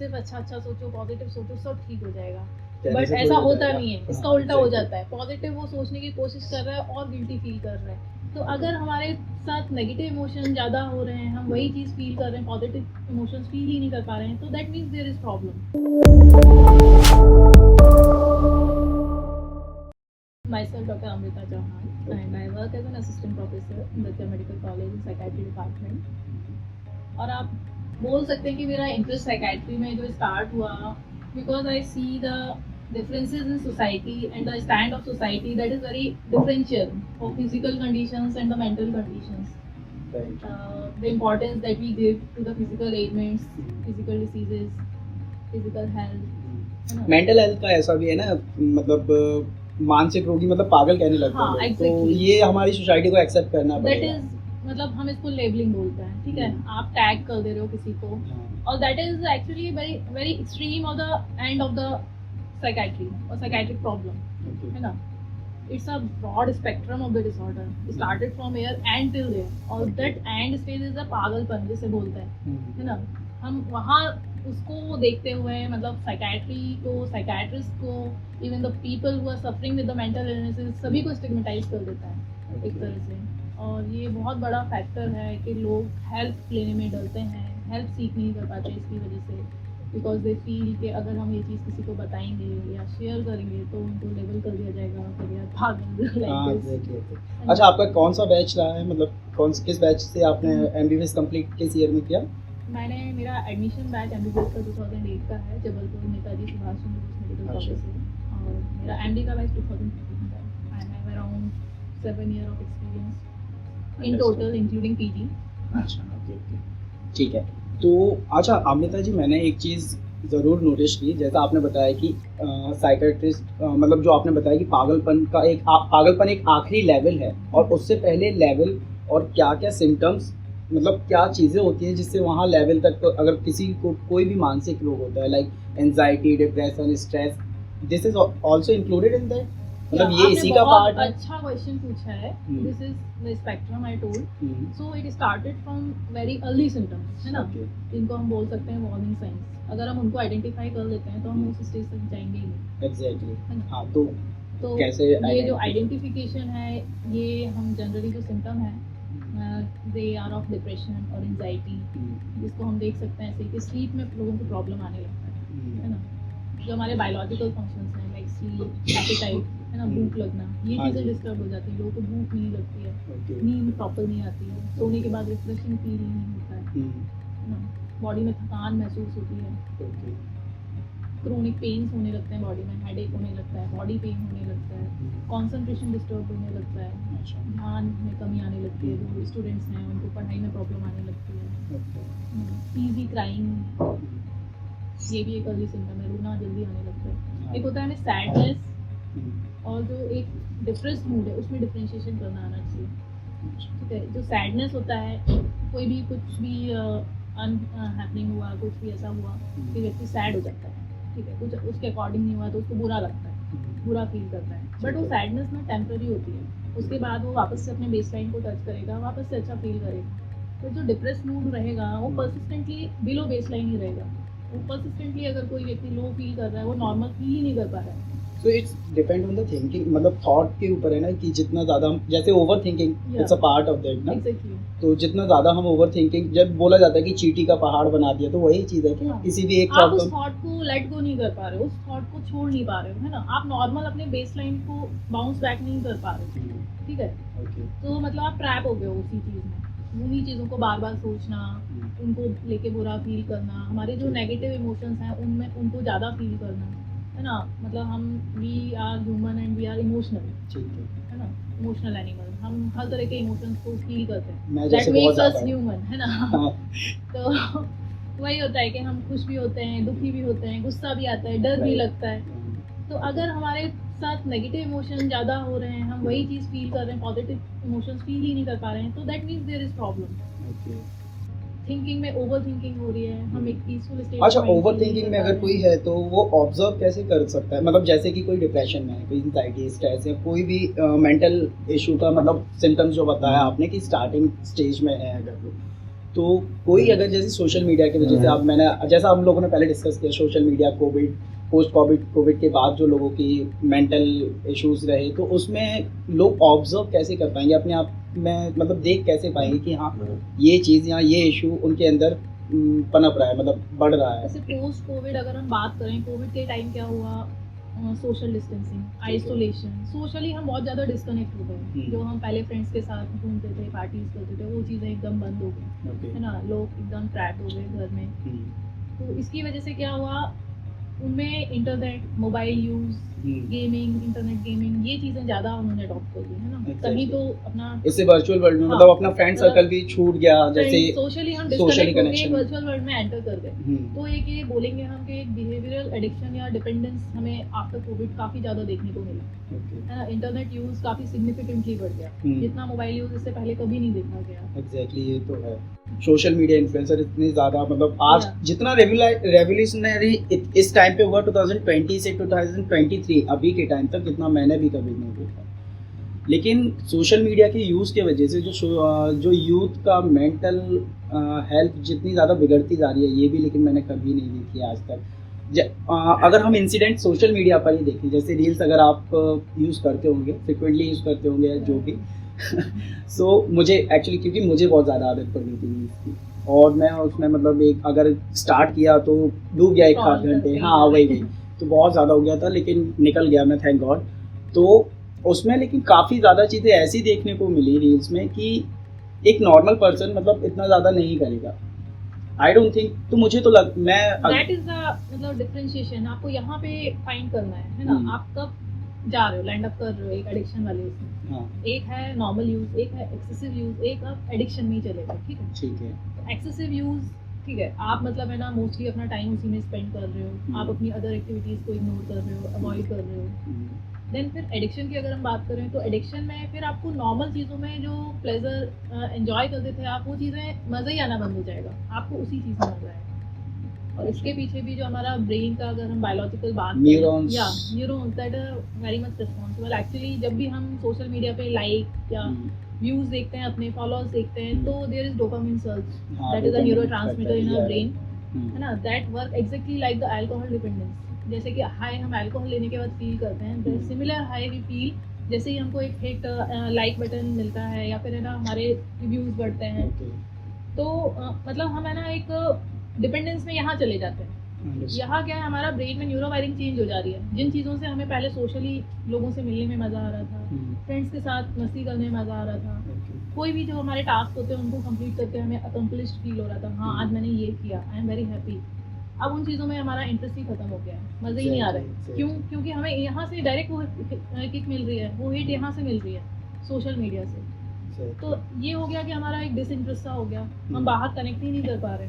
सिर्फ अच्छा सोचो, पॉजिटिव सोचो, सब ठीक हो जाएगा। कहने बट से ऐसा थोड़ी हो होता जाएगा। नहीं है, इसका हाँ, उल्टा हो exactly. जाता है। पॉजिटिव वो सोचने की कोशिश कर रहा है और गिल्टी फील कर रहा है। तो अगर हमारे साथ नेगेटिव इमोशन ज़्यादा हो रहे हैं, हम वही चीज़ फील कर रहे हैं, पॉजिटिव इमोशंस फील ही नहीं कर पा रहे हैं, तो that means there is problem. Myself Dr. Amrita Chauhan and I work as an assistant professor in the Medical College in Psychiatry Department. और आप बोल सकते हैं कि मेरा इंटरेस्ट साइकेट्री में जो स्टार्ट हुआ because I see the differences in society and the stand of society that is very differential for physical conditions and the mental conditions. Right. The importance that we give to the physical ailments, physical diseases, physical health. Mental health का ऐसा भी है ना, मतलब मानसिक रोगी मतलब पागल कहने लगते हैं हाँ, लोग। exactly. तो ये हमारी सोसाइटी को एक्सेप्ट करना दैट पड़ेगा। इज मतलब हम इसको लेबलिंग बोलते हैं, ठीक है। आप टैग कर दे रहे हो किसी को और that is actually very very extreme of the end of the psychiatry और साइकेट्रिक प्रॉब्लम, है ना। It's a broad spectrum of the disorder, started from here and till there और that end stage is a पागलपन जिसे बोलते हैं, है ना। हम वहाँ उसको देखते हुए मतलब साइकेट्री को, साइकेट्रिस्ट को, even the people who are suffering with the mental illnesses सभी को स्टिग्मेटाइज कर देता है एक तरह से। और ये बहुत बड़ा फैक्टर है कि लोग हेल्प लेने में डरते हैं, हेल्प सीख नहीं कर पाते इसकी वजह से, बिकॉज दे फील कि अगर हम ये चीज़ किसी को बताएंगे या शेयर करेंगे तो उनको लेबल कर दिया जाएगा कि यार पागल। अच्छा, आपका कौन सा बैच रहा है, मतलब किस बैच से आपने एमबीबीएस कंप्लीट किस ईयर में किया? मैंने मेरा एडमिशन बैच एमबीबीएस का 2008 का है, जबलपुर नेताजी सुभाष चंद्र बोस मेडिकल कॉलेज से, और मेरा एमडी का बैच 2015 का। I have around 7 years of experience in total including PG. अच्छा, ओके, ठीक है। तो अच्छा अमृता जी, मैंने एक चीज़ ज़रूर नोटिस की, जैसा आपने बताया कि साइकेट्रिस्ट मतलब जो आपने बताया कि पागलपन एक आखिरी लेवल है और उससे पहले लेवल और क्या क्या सिम्टम्स, मतलब क्या चीज़ें होती हैं जिससे वहाँ लेवल तक अगर किसी को कोई भी मानसिक रोग होता है like anxiety, depression, stress, this is also included in that, मतलब ये इसी का पार्ट है। अच्छा क्वेश्चन पूछा है। This is the spectrum I told. So it started from very early symptoms, है ना, जिनको हम बोल सकते हैं वार्निंग साइंस। अगर हम उनको आइडेंटिफाई कर लेते हैं तो हम उस स्टेज तक जाएंगे ही नहीं। एग्जैक्टली। हाँ, तो कैसे ये जो आइडेंटिफिकेशन है, ये हम जनरली जो सिम्टम है दे आर ऑफ डिप्रेशन और एंजाइटी, जिसको हम देख सकते हैं ऐसे कि स्लीप में लोगों को प्रॉब्लम आने लगता है ना। जो हमारे बायोलॉजिकल फंक्शंस हैं लाइक स्लीप, एपेटाइट, है ना, भूख लगना, ये चीज़ें डिस्टर्ब हो जाती है। लोगों को भूख नहीं लगती है, नींद प्रॉपर नहीं आती है, सोने के बाद रिफ्रेशिंग फील नहीं होता है ना, बॉडी में थकान महसूस होती है, क्रोनिक पेन्स होने लगते हैं बॉडी में, हेडेक होने लगता है, बॉडी पेन होने लगता है, कंसंट्रेशन डिस्टर्ब होने लगता है, ध्यान में कमी आने लगती है। जो स्टूडेंट्स हैं उनको पढ़ाई में प्रॉब्लम आने लगती है, ईजी क्राइंग, ये भी एक अर्ली सिम्टम है, रोना जल्दी आने लगता है। एक होता है हमें सैडनेस और जो एक डिप्रेस्ड मूड है उसमें डिफ्रेंशिएशन करना आना चाहिए, ठीक है। जो सैडनेस होता है, कोई भी कुछ भी अनहैपनिंग हुआ, कुछ भी ऐसा हुआ कि व्यक्ति सैड हो जाता है, ठीक है, कुछ उसके अकॉर्डिंग नहीं हुआ तो उसको बुरा लगता है, बुरा फील करता है। बट वो सैडनेस ना टेम्पररी होती है, उसके बाद वो वापस से अपने बेसलाइन को टच करेगा, वापस से अच्छा फील करेगा। तो जो डिप्रेस मूड रहेगा वो परसिस्टेंटली बिलो बेसलाइन ही रहेगा। वो परसिस्टेंटली अगर कोई व्यक्ति लो फील कर रहा है, वो नॉर्मल फील ही नहीं कर पा रहा है। So it's depend on the thinking, मतलब थॉट के ऊपर है ना, कि जितना ज़्यादा हम, जैसे over thinking it's a part of that ना। Exactly. तो जितना ज़्यादा हम ओवर थिंकिंग, जब बोला जाता है कि चींटी का पहाड़ बना दिया, तो वही चीज़ है कि किसी भी एक आप उस थॉट को लेट गो नहीं कर पा रहे हो, उस थॉट को छोड़ नहीं पा रहे हो, है ना। आप नॉर्मल अपने बेसलाइन को बाउंस बैक नहीं कर पा रहे हो, ठीक है। तो मतलब आप ट्रैप हो गए हो उसी चीज़ में, उन्हीं चीज़ों को बार बार सोचना, उनको लेके बुरा फील करना, हमारे जो नेगेटिव इमोशंस हैं उनमें उनको ज़्यादा फील करना, है ना। मतलब हम we are human and we are emotional, है ना, इमोशनल एनिमल। हम हर तरह के इमोशंस को फील करते हैं, दैट मेक्स अस ह्यूमन, है ना। तो वही होता है कि हम खुश भी होते हैं, दुखी भी होते हैं, गुस्सा भी आता है, डर भी लगता है। तो अगर हमारे साथ नेगेटिव इमोशन ज़्यादा हो रहे हैं, हम वही चीज़ फील कर रहे हैं, पॉजिटिव इमोशंस फील ही नहीं कर पा रहे हैं, तो that means there is problem. Thinking में ओवर थिंकिंग हो रही है, हम एक पीसफुल स्टेट। अच्छा, ओवर थिंकिंग में अगर कोई है तो वो ऑब्जर्व कैसे कर सकता है, मतलब जैसे कि कोई डिप्रेशन में है, कोई एंजाइटी, स्ट्रेस या कोई भी मेंटल इशू का मतलब सिम्टम्स जो बताया आपने कि स्टार्टिंग स्टेज में है अगर वो, तो कोई अगर जैसे सोशल मीडिया की वजह से अब मैंने जैसा हम लोगों ने पहले डिस्कस किया social media Covid post Covid के बाद जो लोगों की मेंटल इश्यूज रहे तो उसमें लोग ऑब्जर्व कैसे कर पाएंगे अपने आप में मतलब देख कैसे पाएंगे कि हाँ ये चीज़ या ये इशू उनके अंदर पनप रहा है मतलब बढ़ रहा है। जैसे पोस्ट कोविड अगर हम बात करें, कोविड के टाइम क्या हुआ, सोशल डिस्टेंसिंग, आइसोलेशन, सोशली हम बहुत ज़्यादा डिस्कनेक्ट हो गए। जो हम पहले फ्रेंड्स के साथ घूमते थे, पार्टीज करते थे, वो चीज़ें एकदम बंद हो गई, है ना। लोग एकदम ट्रैप हो गए घर में। तो इसकी वजह से क्या हुआ, उनमें internet, mobile use, gaming, internet gaming, ये चीज़ें ज़्यादा उन्होंने अडॉप्ट कर ली, है ना। तभी तो अपना इससे वर्चुअल वर्ल्ड में मतलब अपना फ्रेंड सर्कल भी छूट गया, जैसे सोशली हम डिस्कनेक्ट हो गए, वर्चुअल वर्ल्ड में एंटर कर गए। तो एक ये बोलेंगे हम कि एक बिहेवियरल एडिक्शन या डिपेंडेंस हमें आफ्टर कोविड काफ़ी ज़्यादा देखने को मिला, है ना। इंटरनेट यूज़ काफ़ी सिग्निफिकेंटली बढ़ गया, जितना मोबाइल यूज़ इससे पहले कभी नहीं देखा गया। एग्जैक्टली ये तो है। सोशल मीडिया इन्फ्लुएंसर इतने ज़्यादा मतलब आज जितना रेवोल्यूशनरी इस टाइम पे हुआ 2020 से 2023 अभी के टाइम तक इतना मैंने भी कभी नहीं देखा। लेकिन सोशल मीडिया के यूज़ की वजह से जो यूथ का मेंटल हेल्थ जितनी ज़्यादा बिगड़ती जा रही है ये भी लेकिन मैंने कभी नहीं देखी आज तक। अगर हम इंसिडेंट सोशल मीडिया पर ही देखें जैसे रील्स अगर आप यूज़ करते होंगे फ्रिक्वेंटली यूज़ करते होंगे जो भी सो मुझे एक्चुअली क्योंकि मुझे बहुत ज़्यादा आदत पड़ गई थी रील्स की और मैं उसमें मतलब एक अगर स्टार्ट किया तो डूब गया 1-8 घंटे। हाँ वही तो बहुत ज़्यादा हो गया था लेकिन निकल गया मैं थैंक गॉड। तो उसमें लेकिन काफ़ी ज़्यादा चीज़ें ऐसी देखने को मिली रील्स में कि एक नॉर्मल पर्सन मतलब इतना ज़्यादा नहीं करेगा। आई डोंट थिंक तो मुझे तो लग मैं दैट इज द मतलब डिफरेंशिएशन आपको यहाँ पे फाइंड करना है ना। आप कब जा रहे हो, लैंड अप कर रहे हो एक एडिक्शन वाले उसमें। हाँ। एक है नॉर्मल यूज, एक है एक्सेसिव यूज, एक आप एडिक्शन में ही चले गए, ठीक है। ठीक है। एक्सेसिव यूज ठीक है, आप मतलब है ना मोस्टली अपना टाइम उसी में स्पेंड कर रहे हो, आप अपनी अदर एक्टिविटीज़ को इग्नोर कर रहे हो, अवॉइड कर रहे हो। देन फिर एडिक्शन की अगर हम बात करें तो एडिक्शन में फिर आपको नॉर्मल चीज़ों में जो प्लेजर एंजॉय करते थे आप, वो चीज़ें मज़ा ही आना बंद हो जाएगा, आपको उसी चीज़ में मज़ा आएगा। और इसके पीछे भी जो हमारा ब्रेन का अगर हम बायोलॉजिकल बात neurons that are very much responsible. Actually जब भी हम सोशल मीडिया पे लाइक या व्यूज देखते हैं, अपने फॉलोअर्स देखते हैं, तो there is dopamine surge, that is a neurotransmitter in our brain, है ना। That work exactly like the alcohol dependence. जैसे कि हाई हम अल्कोहल लेने के बाद फील करते हैं, सिमिलर हाई वी फील जैसे ही हमको एक हिट लाइक बटन मिलता है या फिर है ना हमारे रिव्यूज बढ़ते हैं। तो मतलब हम है ना एक डिपेंडेंस में यहाँ चले जाते हैं। यहाँ क्या है, हमारा ब्रेन में न्यूरो वायरिंग चेंज हो जा रही है। जिन चीज़ों से हमें पहले सोशली लोगों से मिलने में मज़ा आ रहा था, फ्रेंड्स के साथ मस्ती करने में मज़ा आ रहा था, कोई भी जो हमारे टास्क होते हैं उनको कंप्लीट करके हमें अकम्पलिश्ड फील हो रहा था, हाँ आज मैंने ये किया, आई एम वेरी हैप्पी। अब उन चीज़ों में हमारा इंटरेस्ट ही खत्म हो गया है, मज़े ही नहीं आ रहे। क्यों? क्योंकि हमें यहाँ से डायरेक्ट वो किक मिल रही है, वो हिट यहाँ से मिल रही है सोशल मीडिया से। तो ये हो गया कि हमारा एक डिसइंटरेस्ट सा हो गया, हम बाहर कनेक्ट ही नहीं कर पा रहे,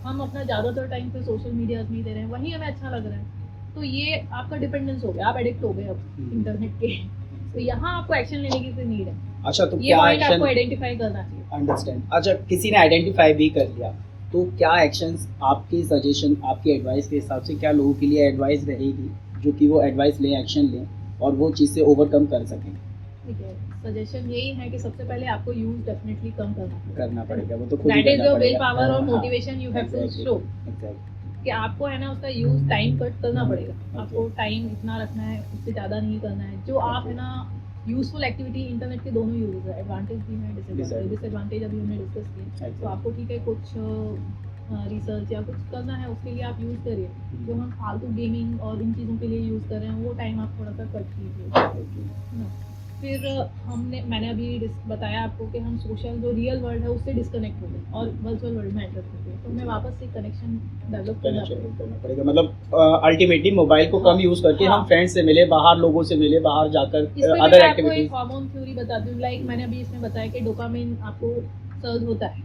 हम अपना ज़्यादातर टाइम पे सोशल मीडिया में दे रहे हैं, वही हमें अच्छा लग रहा है। तो ये आपका डिपेंडेंस हो गया, आप एडिक्ट हो गए अब इंटरनेट के। तो यहाँ आपको एक्शन लेने की नीड है। अच्छा तो ये क्या एक्शन आपको आइडेंटिफाई करना चाहिए। अंडरस्टैंड। अच्छा किसी ने आइडेंटिफाई भी कर लिया तो क्या एक्शंस आपकी सजेशन आपकी एडवाइस के हिसाब से क्या लोगों के लिए एडवाइस रहेगी जो कि वो एडवाइस लें, एक्शन लें और वो चीज़ से ओवरकम कर सकें? ठीक है, सजेशन यही है कि सबसे पहले आपको यूज डेफिनेटली कम करना पड़ेगा। वो तो खुद ही दैट इज योर विल करना पावर और पड़ेगा। Motivation you have to show कि आपको है ना उसका यूज टाइम कट करना पड़ेगा। आपको टाइम इतना रखना है, उससे ज़्यादा नहीं करना है। जो आप है ना यूजफुल एक्टिविटी, इंटरनेट के दोनों यूज है, एडवांटेज भी है, डिसएडवांटेज अभी हमने डिस्कस किया। तो आपको ठीक है कुछ रिसर्च या कुछ करना है उसके लिए आप यूज़ करिए। जो हम फालतू गेमिंग और इन चीज़ों के लिए यूज़ कर रहे हैं वो टाइम आप थोड़ा सा कट कीजिए। फिर मैंने अभी बताया आपको कि हम सोशल जो रियल वर्ल्ड है उससे डिस्कनेक्ट हो गए और वर्चुअल वर्ल्ड में एंटर हो गए, तो हमें वापस से कनेक्शन डेवलप करना पड़ेगा। मतलब अल्टीमेटली मोबाइल को कम यूज़ करके हम फ्रेंड्स से मिले, बाहर लोगों से मिले, बाहर जाकर अदर एक्टिविटीज। एक हार्मोन थ्योरी बताती हूँ, लाइक मैंने अभी इसमें बताया कि डोपामिन आपको सर्ज होता है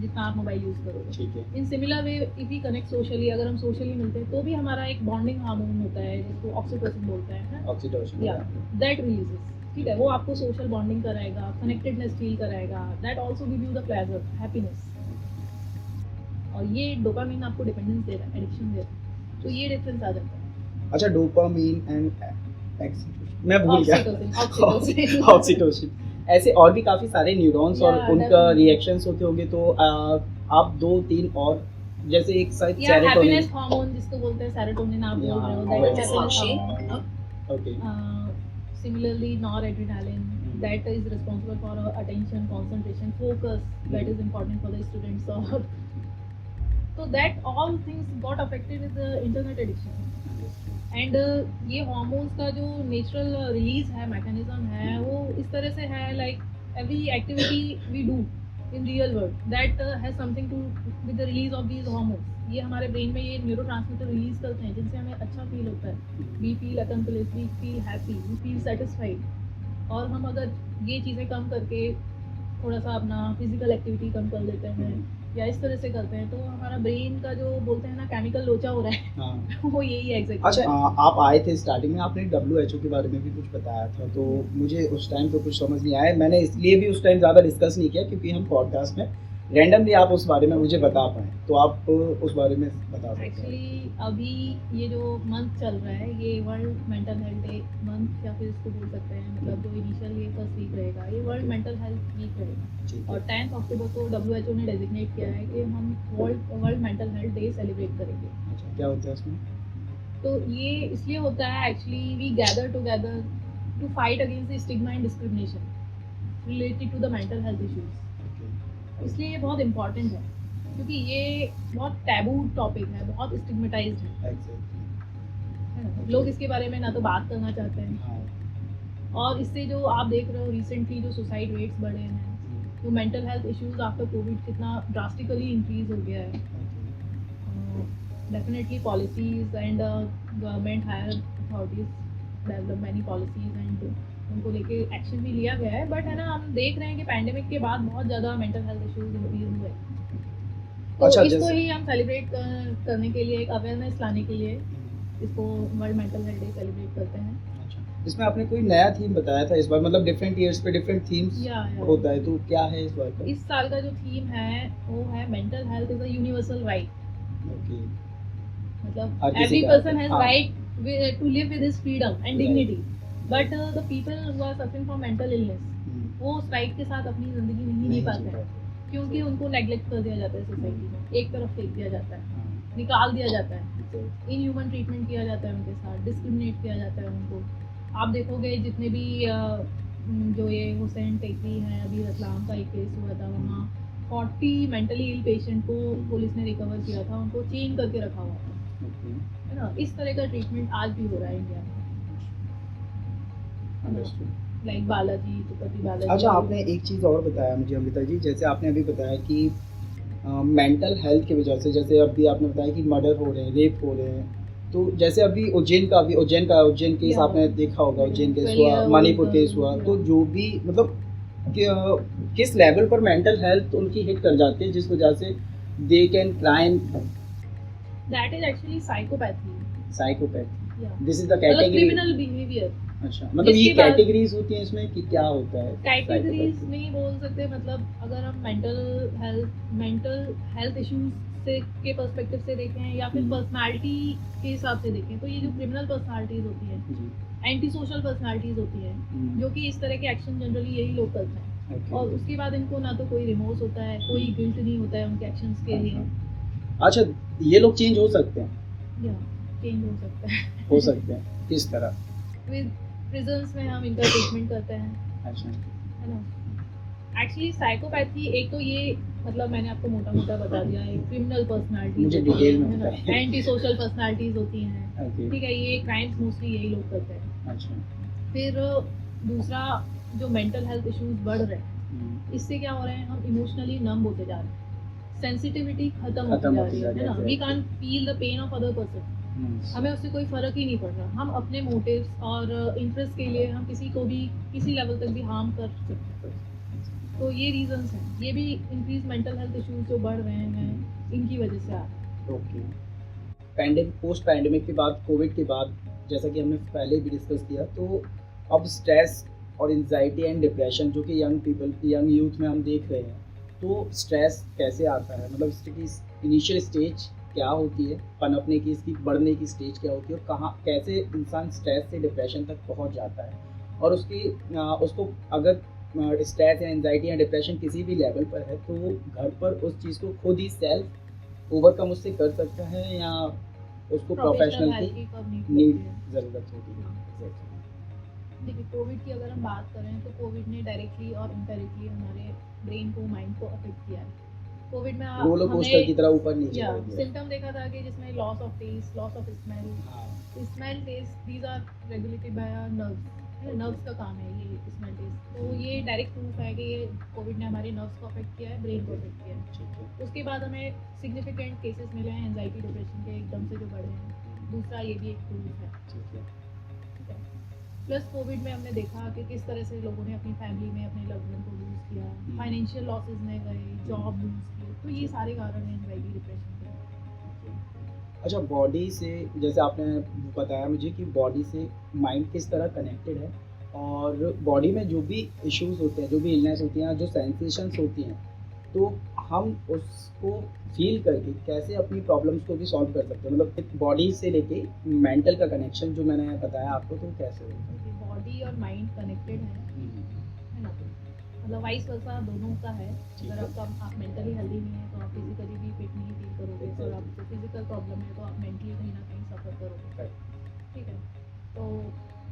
जितना आप मोबाइल यूज करोगे। ठीक है। In similar way if we connect socially, अगर हम सोशली मिलते हैं तो भी हमारा एक बॉन्डिंग हार्मोन होता है जिसको ऑक्सीटोसिन बोलते हैं। ऑक्सीटोसिन या दैट रिलीजेस, ठीक है। वो आपको सोशल बॉन्डिंग कराएगा, कनेक्टेडनेस फील कराएगा, that also give you the pleasure, happiness. और ये डोपामिन आपको डिपेंडेंस दे रहा है, एडिक्शन दे रहा है, तो ये डिफरेंस आ जाता है। अच्छा डोपामिन एंड मैं भूल गया ऑक्सीटोसिन ऐसे और भी काफ़ी सारे न्यूरॉन्स और Yeah, उनका definitely. रिएक्शंस होते होंगे, तो आप 2-3 और जैसे एक साइड या सेरोटोनिन। हैप्पीनेस हार्मोन जिसको बोलते हैं, सेरोटोनिन आप बोल रहे हो, Yeah, that right. Is happiness hormone. Okay. Similarly, noradrenaline, that is responsible for attention, concentration, focus, that is important for the students. Or so that all things got affected with the internet addiction. And ये hormones का जो natural release है, mechanism है, वो इस तरह से है, like every activity we do in real world that has something to with the release of these hormones. ये हमारे ब्रेन में ये न्यूरोट्रांसमीटर रिलीज करते हैं जिनसे हमें अच्छा फील होता है. We feel accomplish, we feel happy, we feel satisfied. और हम अगर ये चीज़ें कम करके थोड़ा सा अपना फिजिकल एक्टिविटी कम कर लेते हैं या इस तरह से करते हैं, तो हमारा ब्रेन का जो बोलते हैं ना केमिकल लोचा हो रहा है, हाँ। वो यही है एग्जैक्टली. अच्छा, आप आए थे स्टार्टिंग में, आपने WHO के बारे में भी कुछ बताया था, तो मुझे उस टाइम तो कुछ समझ नहीं आया. मैंने इसलिए भी उस टाइम ज़्यादा डिस्कस नहीं किया क्योंकि हम पॉडकास्ट में रैंडमली आप उस बारे में मुझे बता पाएँ, तो आप उस बारे में बता सकते हैं. एक्चुअली अभी ये जो मंथ चल रहा है, ये world mental health day month या फिर इसको बोल सकते हैं, मतलब जो इनिशियल ये फर्स्ट वीक रहेगा, ये वर्ल्ड मेंटल हेल्थ वीक रहेगा. ठीक और है. 10 अक्टूबर को WHO ने डेजिग्नेट किया है कि हम world mental health day celebrate करेंगे. अच्छा, क्या होता है इसमें? तो ये इसलिए होता है, actually we gather together to fight against the stigma and discrimination related to the mental health issues. इसलिए ये बहुत इम्पॉर्टेंट है क्योंकि ये बहुत टैबू टॉपिक है, बहुत स्टिग्मेटाइज्ड है. है ना? लोग इसके बारे में ना तो बात करना चाहते हैं, हाँ. और इससे जो आप देख रहे हो रिसेंटली जो सुसाइड रेट्स बढ़े हैं, तो mental health issues after Covid कितना ड्रास्टिकली इंक्रीज हो गया है. Definitely policies and government higher authorities develop many policies and उनको लेके एक्शन भी लिया गया है, बट है ना, हम देख रहे हैं कि पैंडेमिक के बाद बहुत ज़्यादा मेंटल हेल्थ इश्यूज इंक्रीज हुए. तो अच्छा, इसको जैसे- ही हम सेलिब्रेट करने के लिए, एक अवेयरनेस लाने के लिए इसको world mental health day celebrate करते हैं. अच्छा, इसमें आपने कोई नया थीम बताया था इस बार, मतलब डिफरेंट ईयर्स पे डिफरेंट थीम्स या होता है, तो क्या है इस बार का? इस साल का जो थीम है वो है mental health is a universal right. Okay. मतलब हर किसी एवरी का- पर्सन हैज हाँ. Right to live with his freedom and Right. Dignity, but the people who are suffering from mental illness, वो उस राइट के साथ अपनी ज़िंदगी नहीं जी पाते हैं क्योंकि उनको नेग्लेक्ट कर दिया जाता है सोसाइटी में, एक तरफ फेंक दिया जाता है, निकाल दिया जाता है, इनह्यूमन ट्रीटमेंट किया जाता है उनके साथ, डिस्क्रिमिनेट किया जाता है उनको. आप देखोगे जितने भी जो ये हुसैन टेकरी हैं, अभी रतलाम का एक केस हुआ था, वहाँ 40 मेंटली इल पेशेंट को पुलिस ने रिकवर किया था, उनको चेन करके रखा हुआ था. है ना, इस तरह का ट्रीटमेंट आज भी हो रहा है इंडिया में. लाइक बालाजी, तिरुपति बालाजी. अच्छा, आपने एक चीज़ और बताया मुझे अमृता जी, जैसे आपने अभी बताया कि मेंटल हेल्थ की वजह से, जैसे अभी आपने बताया कि मर्डर हो रहे हैं, रेप हो रहे हैं, तो जैसे अभी उज्जैन केस आपने देखा होगा, उज्जैन केस हुआ, मणिपुर केस हुआ, तो जो भी मतलब किस लेवल पर मेंटल हेल्थ उनकी हिट कर जाती है जिस वजह से they can crime. That is actually psychopathy. Psychopath, this is the मतलब कैटेगरी. Criminal behaviour. अच्छा, मतलब ये कैटेगरीज होती हैं इसमें कि क्या होता है? कैटेगरीज नहीं बोल सकते, मतलब अगर हम मेंटल हेल्थ इश्यूज से के पर्सपेक्टिव से देखें या फिर पर्सनालिटी के हिसाब से देखें, तो ये जो क्रिमिनल पर्सनालिटीज होती हैं, एंटी सोशल पर्सनालिटीज होती हैं, जो कि इस तरह के एक्शन जनरली यही लोग करते हैं. और उसके बाद इनको ना तो कोई रिमोर्स होता है, कोई गिल्ट नहीं होता है उनके एक्शंस के लिए. अच्छा, ये लोग चेंज हो सकते हैं? या चेंज हो सकता है. हो सकते हैं, किस तरह? विद प्रिजन्स में हम इनका ट्रीटमेंट करते हैं. अच्छा, है ना. एक्चुअली साइकोपैथी एक तो ये, मतलब मैंने आपको मोटा मोटा बता दिया, एक क्रिमिनल पर्सनालिटी, मुझे डिटेल में बताइए. एंटी सोशल पर्सनालिटीज होती हैं. ओके. ठीक है, ये क्राइम्स मोस्टली यही लोग करते हैं. अच्छा. फिर दूसरा, जो मेंटल हेल्थ इश्यूज बढ़ रहे हैं, इससे क्या हो रहा है, हम इमोशनली नम होते जा रहे हैं, सेंसिटिविटी खत्म होती जा रही है ना. We can't feel the pain of other person. हमें उससे कोई फ़र्क ही नहीं पड़ रहा. हम अपने मोटिव्स और इंटरेस्ट के लिए हम किसी को भी किसी लेवल तक भी हार्म कर सकते हैं. तो ये रीजंस हैं, ये भी इंक्रीज मेंटल हेल्थ इश्यूज जो बढ़ रहे हैं इनकी वजह से आ रहे हैं. ओके. पोस्ट पैंडेमिक के बाद, कोविड के बाद, जैसा कि हमने पहले भी डिस्कस किया, तो अब स्ट्रेस और एंजाइटी एंड डिप्रेशन जो कि यंग यूथ में हम देख रहे हैं, तो स्ट्रेस कैसे आता है, मतलब इसकी इनिशियल स्टेज क्या होती है, पनपने की, इसकी बढ़ने की स्टेज क्या होती है, और कहाँ कैसे इंसान स्ट्रेस से डिप्रेशन तक पहुंच जाता है, और उसको अगर स्ट्रेस या एंजाइटी या डिप्रेशन किसी भी लेवल पर है, तो वो घर पर उस चीज़ को खुद ही सेल्फ ओवरकम उससे कर सकता है या उसको प्रोफेशनल प्रोफेशनल हेल्प की की कब नीड नीड होती है। ज़रूरत होगी। एग्जैक्टली। देखिए कोविड की अगर हम बात करें तो कोविड ने डायरेक्टली और इनडायरेक्टली हमारे ब्रेन को, माइंड को अफेक्ट किया है। कोविड में रोलर कोस्टर की तरह ऊपर नीचे या कर दिया। सिम्टम देखा था कि जिसमें loss of taste, loss of smell, हाँ। Smell taste, these are regulated by our nerves. Nerves का काम है ये स्मेल टेस्ट। तो ये डायरेक्ट प्रूफ है कि ये कोविड ने हमारे नर्व्स को अफेक्ट किया है, ब्रेन को अफेक्ट किया है। ठीक है। उसके बाद हमें सिग्निफिकेंट केसेस मिले हैं एंजाइटी डिप्रेशन के, एकदम से जो बढ़े हैं। दूसरा ये भी एक प्रूफ है। ठीक है। ठीक है। प्लस कोविड में हमने देखा कि किस तरह से लोगों ने अपनी फैमिली में अपने लव्ड वन को लूज़ किया, फाइनेंशियल लॉसेस में गए, जॉब लूज़ की। तो ये सारे कारण हैं एंजाइटी डिप्रेशन के। अच्छा, बॉडी से जैसे आपने बताया मुझे कि बॉडी से माइंड किस तरह कनेक्टेड है, और बॉडी में जो भी इश्यूज होते हैं, जो भी इलनेस होती हैं, जो सेंसेशंस होती हैं, तो हम उसको फील करके कैसे अपनी प्रॉब्लम्स को भी सॉल्व कर सकते हैं। मतलब बॉडी से लेके मेंटल का कनेक्शन जो मैंने बताया आपको, तो कैसे होता है? बॉडी और माइंड कनेक्टेड है ना। मतलब वाइस वर्सा दोनों का है। अगर आप मेंटली हेल्दी नहीं है तो आप फिजिकली भी फिट नहीं फील करोगे, और आपको फिजिकल प्रॉब्लम है तो आप मेंटली कहीं ना कहीं सफ़र करोगे। ठीक है। तो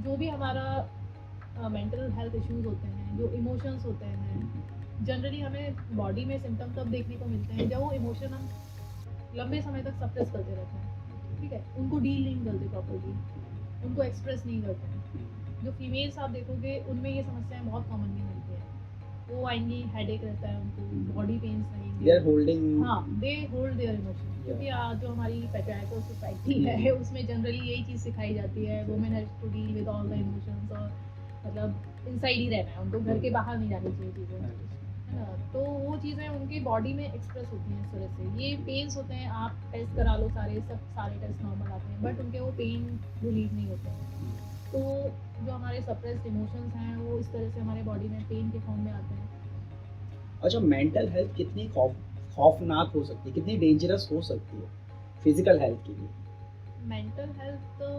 जो भी हमारा मेंटल हेल्थ इश्यूज होते हैं, जो इमोशंस होते हैं, जनरली हमें बॉडी में सिम्टम तब देखने को मिलते हैं जब वो इमोशन हम लंबे समय तक सप्रेस करते रहते हैं। ठीक है। उनको डील नहीं करते प्रॉपर्ली, उनको एक्सप्रेस नहीं करते हैं। जो फीमेल्स आप देखोगे उनमें ये समस्याएं बहुत कॉमनली मिलती हैं। वो आएंगी, हेडेक रहता है उनको, बॉडी पेन्स दे आर रहेंगे। होल्डिंग। हाँ, दे होल्ड देयर इमोशन। क्योंकि जो हमारी पैट्रियार्कल सोसाइटी है उसमें जनरली यही चीज़ सिखाई जाती है, women has to deal with all the emotions, और मतलब इनसाइड ही रहना है उनको, घर के बाहर नहीं जानी चाहिए चीज़ें, है ना। तो वो चीज़ें उनकी बॉडी में एक्सप्रेस होती हैं इस तरह से। ये पेन्स होते हैं, आप टेस्ट करा लो, सारे टेस्ट नॉर्मल आते हैं, बट उनके वो पेन रिलीव नहीं होते हैं। तो जो हमारे सप्रेस्ड इमोशंस हैं वो इस तरह से हमारे बॉडी में पेन के फॉर्म में आते हैं। अच्छा, मेंटल हेल्थ कितनी खौफनाक हो सकती है, कितनी डेंजरस हो सकती है फिजिकल हेल्थ के लिए? मेंटल हेल्थ तो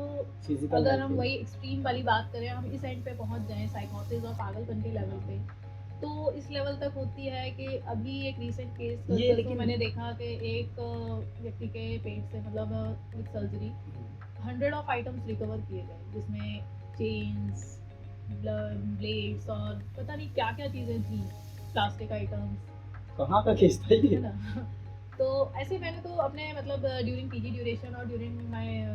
फिजिकल अगर हेल्थ हम के वही लिए। एक्सट्रीम वाली बात करें, हम इस एंड पे पहुंच जाएं साइकोसिस और पागलपन के लेवल पे, तो इस लेवल तक होती है कि अभी एक रीसेंट केस ये तो लेकिन मैंने देखा कि एक व्यक्ति के पेट से, मतलब with surgery 100 of items recover किए गए, जिसमें चेन्स, ब्लेड्स और पता नहीं क्या क्या चीज़ें थी, प्लास्टिक आइटम्स, कहाँ का केस था ये? है ना। तो ऐसे मैंने तो अपने मतलब ड्यूरिंग पीजी ड्यूरेशन और ड्यूरिंग माय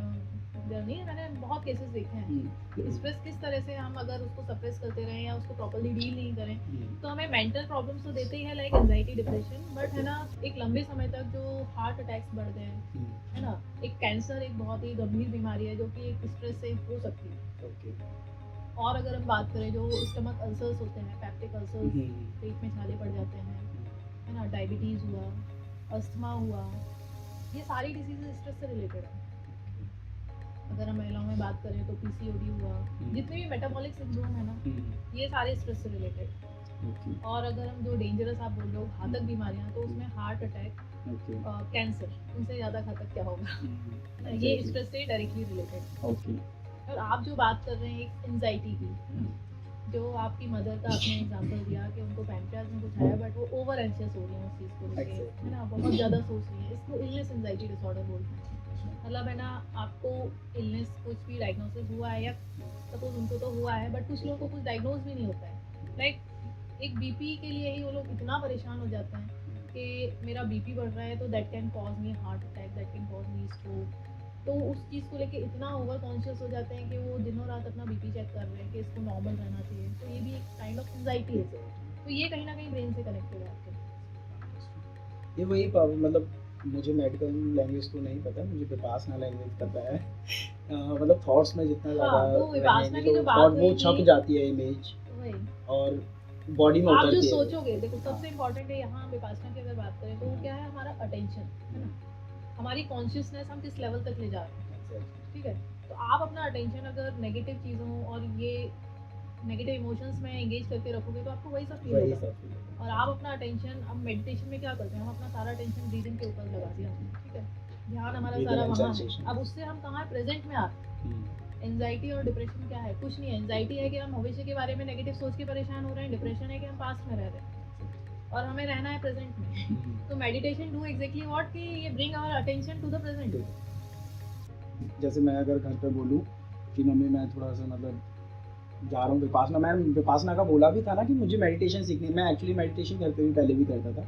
जर्नी मैंने बहुत केसेस देखे हैं। स्ट्रेस किस तरह से हम अगर उसको सप्रेस करते रहें या उसको प्रॉपर्ली डील नहीं करें तो हमें मेंटल प्रॉब्लम्स तो देते ही है, लाइक एंजाइटी डिप्रेशन, बट है ना एक लंबे समय तक जो हार्ट अटैक्स बढ़ गए हैं, है ना, एक कैंसर एक बहुत ही गंभीर बीमारी है जो कि एक स्ट्रेस से हो सकती है। ओके। और अगर हम बात करें जो स्टमक अल्सर्स होते हैं, पेप्टिक अल्सर्स, पेट में छाले पड़ जाते हैं, है ना, डायबिटीज़ हुआ, अस्थमा हुआ, ये सारी डिसीजेज स्ट्रेस से रिलेटेड है। अगर हम महिलाओं में बात करें तो पीसीओडी हुआ, जितने भी मेटाबॉलिक सिंड्रोम है ना, ये सारे स्ट्रेस से रिलेटेड। और अगर हम जो डेंजरस आप बोल रहे हो घातक बीमारियां, तो उसमें हार्ट अटैक, कैंसर, इनसे ज़्यादा घातक क्या होगा। ये स्ट्रेस से डायरेक्टली रिलेटेड। ओके। और आप जो बात कर रहे हैं एक एंजाइटी की, जो आपकी मदर का आपने एग्जांपल दिया कि उनको पैंक्रियाज में कुछ आया बट वो ओवर एंशियस हो रही है उस चीज़ को लेके, है ना, बहुत ज़्यादा सोच रही है। इसको इलनेस एंजाइटी डिसऑर्डर बोलते हैं। मतलब है ना, आपको इलनेस कुछ भी डायग्नोसिस हुआ है, या सपोज उनको तो हुआ है बट कुछ लोगों को कुछ डायग्नोज भी नहीं होता है। लाइक एक बीपी के लिए ही वो लोग इतना परेशान हो जाते हैं कि मेरा बीपी बढ़ रहा है तो that can cause me heart attack, that can cause me stroke. तो उस चीज़ को लेके इतना ओवर कॉन्शियस हो जाते हैं कि वो दिनों रात अपना बीपी चेक कर रहे हैं कि इसको नॉर्मल रहना चाहिए। तो ये भी एक काइंड ऑफ एंजाइटी है। तो ये कहीं ना कहीं ब्रेन से कनेक्टेड है आपके। ये वही मतलब मुझे मेडिकल लैंग्वेज तो नहीं पता, मुझे विपासना लैंग्वेज पता है। मतलब थॉट्स में जितना ज़्यादा तो विपासना की जो बात थॉट वो हुई छप थी, जाती है इमेज, वही और बॉडी में आप जो उतरती है। सोचोगे, देखो सबसे इम्पोर्टेंट है यहाँ विपासना की अगर बात करें तो वो क्या है, हमारा अटेंशन, है ना, हमारी कॉन्शियसनेस हम किस लेवल तक ले जा रहे हैं। ठीक है। तो आप अपना अटेंशन अगर नेगेटिव चीज़ों और ये नेगेटिव इमोशंस में एंगेज करके रखोगे तो आपको वही सब फील होगा। और आप अपना अटेंशन, अब मेडिटेशन में क्या करते हैं, हम अपना सारा अटेंशन ब्रीदिंग के ऊपर लगा दिया, ठीक है, ध्यान हमारा सारा वहाँ है। अब उससे हम कहाँ प्रेजेंट में आ रहे हैं, एंजाइटी और डिप्रेशन क्या है? कुछ नहीं है। एंजाइटी है कि हम भविष्य के बारे में नेगेटिव सोच के परेशान हो रहे हैं। डिप्रेशन है कि हम पास्ट में रह रहे हैं और हमें रहना है प्रेजेंट में। तो मेडिटेशन डू एग्जैक्टली व्हाट कि ये bring our attention to the present. जैसे मैं अगर घर पे बोलूँ कि मम्मी मैं थोड़ा सा मतलब जा रहा हूँ विपासना, मैं विपासना का बोला भी था ना कि मुझे मेडिटेशन सीखनी है। मैं एक्चुअली मेडिटेशन घर पे भी पहले भी करता था,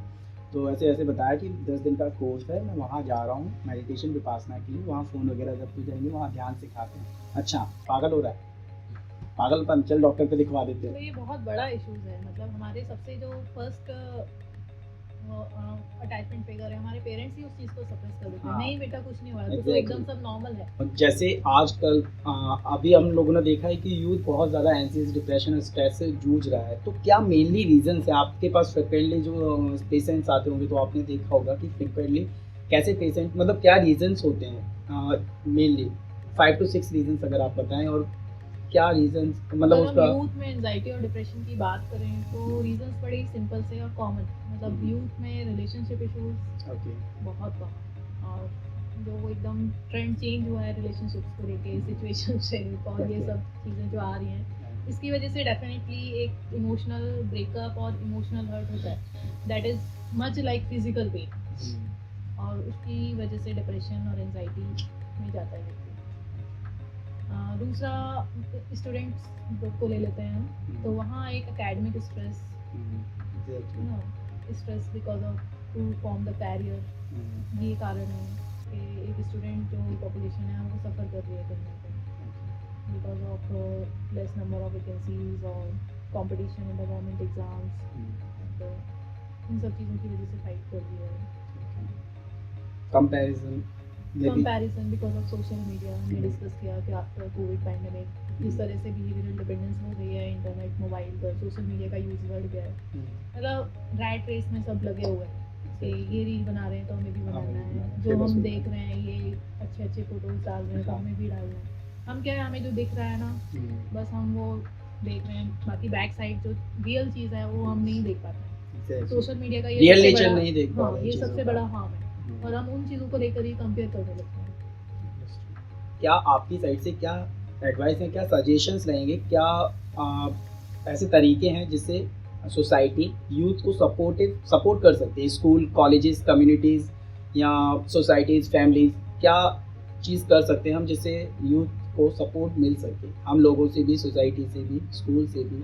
तो ऐसे ऐसे बताया कि 10 दिन का कोर्स है, मैं वहाँ जा रहा हूँ मेडिटेशन विपासना के लिए, वहाँ फ़ोन वगैरह जब तो जाएंगे वहाँ ध्यान सिखाते हैं। अच्छा पागल हो रहा है, पागलपन, चल डॉक्टर पे दिखवा देते तो हैं। ये बहुत बड़ा इश्यूज है। मतलब हमारे सबसे जो फर्स्ट अटैचमेंट फिगर है, हमारे पेरेंट्स ही उस चीज़ को सप्रेस कर देते हैं। हाँ। नहीं बेटा कुछ नहीं हुआ, तो Exactly. एकदम सब नॉर्मल है। जैसे आजकल अभी हम लोगों ने देखा है कि यूथ बहुत ज़्यादा एंसियस डिप्रेशन और स्ट्रेस से जूझ रहा है, तो क्या मेनली रीजन है? आपके पास फ्रिक्वेंटली जो पेशेंट्स आते होंगे तो आपने देखा होगा कि फ्रिक्वेंटली कैसे पेशेंट, मतलब क्या रीजंस होते हैं मेनली? 5 to 6 रीजंस अगर आप बताएं, और क्या रीजंस मतलब अगर उसका। हम यूथ में एंजाइटी और डिप्रेशन की बात करें तो रीजंस बड़े सिंपल से और कॉमन। मतलब यूथ में रिलेशनशिप इश्यूज ओके। बहुत कॉमन, और जो वो एकदम ट्रेंड चेंज हुआ है रिलेशनशिप्स को लेके, सिचुएशनशिप और ये सब चीज़ें जो आ रही हैं, इसकी वजह से डेफिनेटली एक इमोशनल ब्रेकअप और इमोशनल हर्ट होता है, that is much like physical pain, और उसकी वजह से डिप्रेशन और एंजाइटी में जाता है व्यक्ति। दूसरा स्टूडेंट्स लोग को ले लेते हैं हम, तो वहाँ एक academic stress, stress because of to form the career, ये कारण है कि एक स्टूडेंट जो पॉपुलेशन है वो सफ़र कर रही है कहीं ना कहीं because of less number of vacancies और competition in the government exams. तो इन सब चीज़ों की वजह से फाइट कर रही है। Comparison because of social media, हमने डिस्कस किया कि आफ्टर कोविड पैंडेमिक इस तरह से बिहेवियरल डिपेंडेंस हो रही है, इंटरनेट मोबाइल पर सोशल मीडिया का यूज़ बढ़ गया है। मतलब रैट रेस में सब लगे हुए हैं कि ये रील बना रहे हैं तो हमें भी बनाना है, जो हम देख रहे हैं ये अच्छे अच्छे फोटोज डाल रहे हैं तो हमें भी डालना है। हम क्या है, हमें जो दिख रहा है ना बस हम वो देख रहे हैं, बाकी बैक साइड जो रियल चीज़ है वो हम नहीं देख पाते हैं। सोशल मीडिया का ये रियल सबसे नेचर बड़ा, नहीं देख पा हाँ, रहे हैं ये चीज़ों सबसे का। बड़ा हार्म है, और हम उन चीज़ों को लेकर ही कंपेयर करने लगते हैं। क्या आपकी साइड से क्या एडवाइस है, क्या सजेशंस रहेंगे, क्या ऐसे तरीके हैं जिससे सोसाइटी यूथ को सपोर्ट कर सकते हैं? स्कूल, कॉलेजेस, कम्युनिटीज़ या सोसाइटीज़, फैमिलीज़, क्या चीज़ कर सकते हैं हम जिससे यूथ को सपोर्ट मिल सके? हम लोगों से भी, सोसाइटी से भी, स्कूल से भी,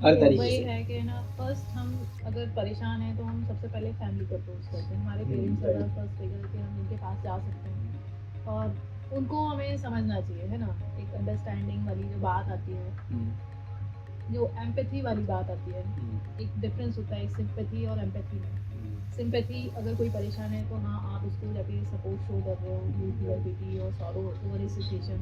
हर तरीके वही से। है कि ना, फर्स्ट हम अगर परेशान हैं तो हम सबसे पहले फैमिली को अप्रोच करते हैं। हमारे पेरेंट्स अगर फर्स्ट फिगर कि हम उनके पास जा सकते हैं और उनको हमें समझना चाहिए, है ना। एक अंडरस्टैंडिंग वाली जो बात आती है, जो एम्पैथी वाली बात आती है, एक डिफरेंस होता है सिंपैथी और एम्पैथी में। सिंपैथी अगर कोई परेशान है तो हाँ आप उसको जाके सपोर्ट शो कर रहे हो, यू फील पिटी और सॉरो ओवर हिज सिचुएशन।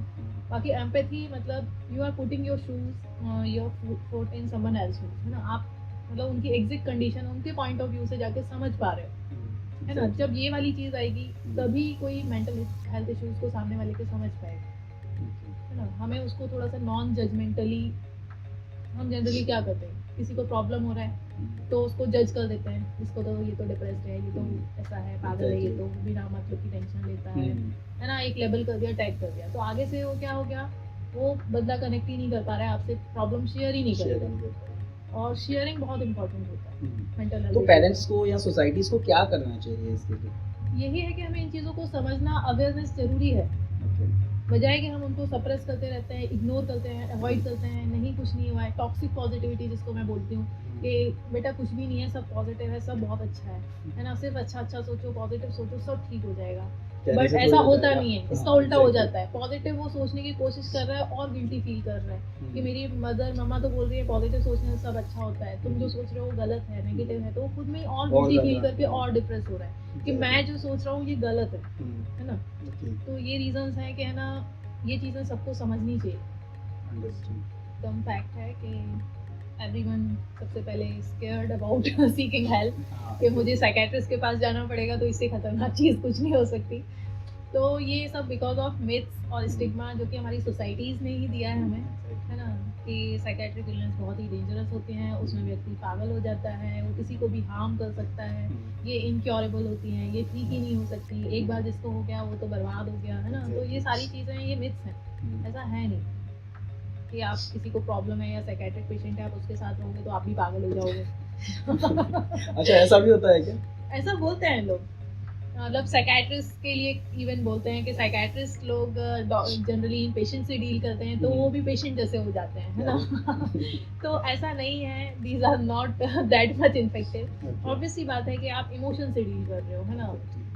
बाकी एम्पैथी मतलब you are putting your shoes, your foot in someone else shoes, है ना। आप मतलब उनकी एग्जैक्ट कंडीशन उनके पॉइंट ऑफ व्यू से जाके समझ पा रहे हो, है ना। जब ये वाली चीज़ आएगी तभी कोई मेंटल हेल्थ इश्यूज को सामने वाले के समझ पाएगा, है ना। हमें उसको थोड़ा सा नॉन जजमेंटली, हम जनरली क्या करते हैं, किसी को प्रॉब्लम हो रहा है तो उसको जज कर देते हैं, इसको तो ये तो डिप्रेस्ड है, ये तो ऐसा है, पागल है, ये तो बिना मतलब की टेंशन लेता है ना। एक लेबल कर दिया, टैग कर दिया, तो आगे से वो क्या हो गया, वो बंदा कनेक्ट ही नहीं कर पा रहा है आपसे, प्रॉब्लम शेयर ही नहीं करेगा। और शेयरिंग बहुत इंपॉर्टेंट होता है मेंटल हेल्थ। तो पेरेंट्स को या सोसाइटीज़ को क्या करना चाहिए इसके लिए? यही है कि हमें इन चीज़ों को समझना, अवेयरनेस जरूरी है, बजाय कि हम उनको सप्रेस करते रहते हैं, इग्नोर करते हैं, अवॉइड करते हैं, नहीं कुछ नहीं हुआ है, टॉक्सिक पॉजिटिविटी जिसको मैं बोलती हूँ कि बेटा कुछ भी नहीं है, सब पॉजिटिव है, सब बहुत अच्छा है ना। सिर्फ अच्छा अच्छा सोचो, पॉजिटिव सोचो, सब ठीक हो जाएगा। बट ऐसा होता नहीं है, इसका उल्टा हो जाता है। पॉजिटिव वो सोचने की कोशिश कर रहा है और गिल्टी फील कर रहा है कि मेरी मम्मा तो बोल रही है पॉजिटिव सोचने से सब अच्छा होता है, तुम जो सोच रहे हो वो गलत है, नेगेटिव है, तो वो खुद में और गिल्टी फील करके और डिप्रेस हो रहा है कि मैं जो सोच रहा हूँ ये गलत है ना। तो ये रीजंस हैं कि, है ना, ये चीज़ें सबको समझनी चाहिए। एकदम फैक्ट है कि एवरीवन सबसे पहले स्केयर्ड अबाउट सीकिंग हेल्प, कि मुझे साइकेट्रिस्ट के पास जाना पड़ेगा, तो इससे खतरनाक चीज़ कुछ नहीं हो सकती। तो ये सब बिकॉज ऑफ मिथ्स और स्टिग्मा जो कि हमारी सोसाइटीज़ ने ही दिया है हमें, है ना, कि साइकेट्रिक इलनेस बहुत ही डेंजरस होते हैं, उसमें व्यक्ति पागल हो जाता है, वो किसी को भी हार्म कर सकता है, ये इनक्योरेबल होती हैं, ये ठीक ही नहीं हो सकती, एक बार जिसको हो गया वो तो बर्बाद हो गया, है ना। तो ये सारी चीज़ें ये मिथ्स हैं, ऐसा है नहीं कि आप किसी को प्रॉब्लम है या साइकेट्रिक पेशेंट है आप उसके साथ रहोगे तो आप भी पागल हो जाओगे। अच्छा, ऐसा भी होता है क्या? ऐसा बोलते हैं लोग, मतलब साइकेट्रिस्ट के लिए इवन बोलते हैं कि साइकेट्रिस्ट लोग जनरली पेशेंट से डील करते हैं तो वो भी पेशेंट जैसे हो जाते हैं, है ना। तो ऐसा नहीं है, these are not that much infective. Obviously बात है कि आप इमोशन से डील कर रहे हो, है ना,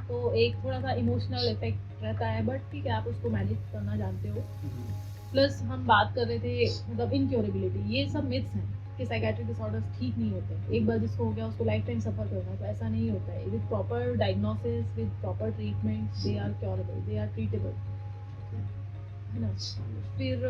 तो एक थोड़ा सा इमोशनल इफेक्ट रहता है, बट ठीक है आप उसको मैनेज करना जानते हो। प्लस हम बात कर रहे थे मतलब इनक्योरेबिलिटी, ये सब मिथ्स हैं कि साइकेट्रिक डिसऑर्डर्स ठीक नहीं होते, एक बार जिसको हो गया उसको लाइफ टाइम सफ़र करना, तो ऐसा नहीं होता है। With proper diagnosis, with proper treatment they are curable, they are treatable, है ना। फिर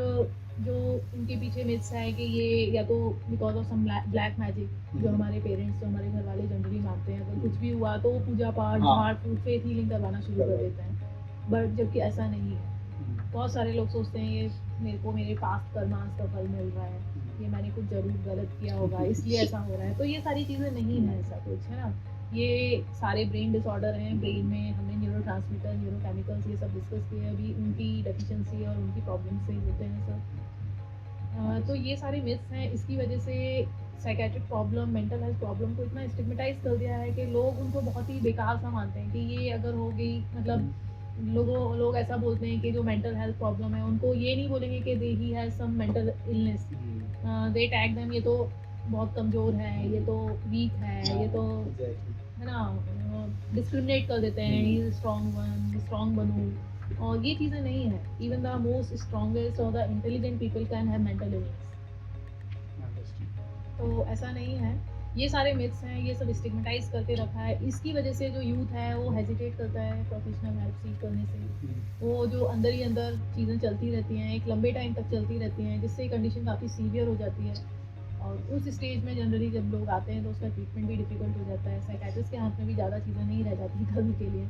जो इनके पीछे मिथ्स है कि ये या तो because of some black magic, जो हमारे पेरेंट्स जो हमारे घर वाले जनरली मानते हैं, अगर कुछ भी हुआ तो पूजा पाठ झाड़ फूट फेथ हीलिंग करवाना शुरू कर देते हैं, बट जबकि ऐसा नहीं है। बहुत सारे लोग सोचते हैं ये मेरे को मेरे पास्ट कर्मास का फल मिल रहा है, ये मैंने कुछ जरूर गलत किया होगा इसलिए ऐसा हो रहा है, तो ये सारी चीज़ें नहीं है ऐसा कुछ, है ना। ये सारे ब्रेन डिसऑर्डर हैं, ब्रेन में हमने न्यूरोट्रांसमीटर न्यूरोकेमिकल्स ये सब डिस्कस किए अभी, उनकी डेफिशिएंसी और उनकी प्रॉब्लम से होते हैं सब। तो ये सारे मिथ्स हैं, इसकी वजह से psychiatric problem, mental health problem को इतना स्टिग्मेटाइज कर दिया है कि लोग उनको बहुत ही बेकार सा मानते हैं कि ये अगर हो गई, मतलब लोग ऐसा बोलते हैं कि जो मेंटल हेल्थ प्रॉब्लम है उनको ये नहीं बोलेंगे कि they he has some mental illness, they tag them ये तो बहुत कमज़ोर है, ये तो वीक है, ये तो, है ना, डिस्क्रिमिनेट कर देते हैं, ही इज स्ट्रॉन्ग बनो, और ये चीज़ें नहीं है। इवन द मोस्ट स्ट्रॉन्गेस्ट और the intelligent people can have mental illness, तो ऐसा नहीं है। ये सारे मिथ्स हैं, ये सब स्टिग्मेटाइज करके रखा है, इसकी वजह से जो यूथ है वो हेजिटेट करता है प्रोफेशनल हेल्प सीख करने से, वो जो अंदर ही अंदर चीज़ें चलती रहती हैं, एक लंबे टाइम तक चलती रहती हैं, जिससे कंडीशन काफ़ी सीवियर हो जाती है, और उस स्टेज में जनरली जब लोग आते हैं तो उसका ट्रीटमेंट भी डिफिकल्ट हो जाता है, साइकेट्रिस्ट के हाथ में भी ज़्यादा चीज़ें नहीं रह जाती करने के लिए।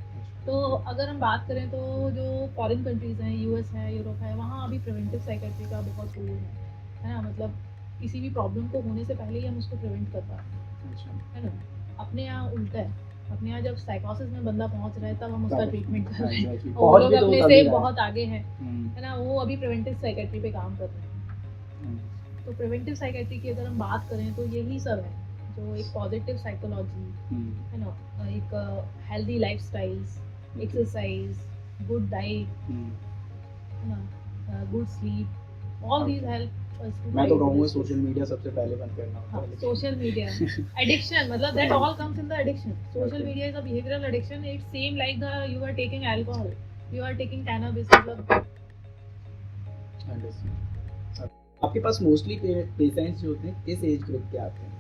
तो अगर हम बात करें तो जो फॉरेन कंट्रीज़ हैं, यूएस है, यूरोप है, वहाँ अभी प्रिवेंटिव साइकेट्री का बहुत रोल है ना, मतलब किसी भी प्रॉब्लम को होने से पहले ही हम उसको प्रिवेंट कर पाते हैं, है ना। अपने यहाँ उल्टा है, अपने यहाँ जब साइकोसिस में बंदा पहुँच रहा है तब हम उसका ट्रीटमेंट कर रहे हैं, और वो लोग अपने से बहुत आगे हैं, है ना, वो अभी प्रिवेंटिव साइकेट्री पे काम कर रहे हैं। तो प्रिवेंटिव साइकेट्री की अगर हम बात करें तो यही सब है, जो एक पॉजिटिव साइकोलॉजी, है ना, एक healthy lifestyles, exercise, good diet, है ना, good sleep, all these help. मैं तो कहूँगा सोशल मीडिया सबसे पहले बंद करना होता है। सोशल मीडिया एडिक्शन, मतलब that all comes in the addiction. Social media is a behavioural addiction, it's same like the you are taking alcohol, you are taking cannabis, मतलब। आपके पास मोस्टली पेशेंट्स जो होते हैं किस एज ग्रुप के आते हैं?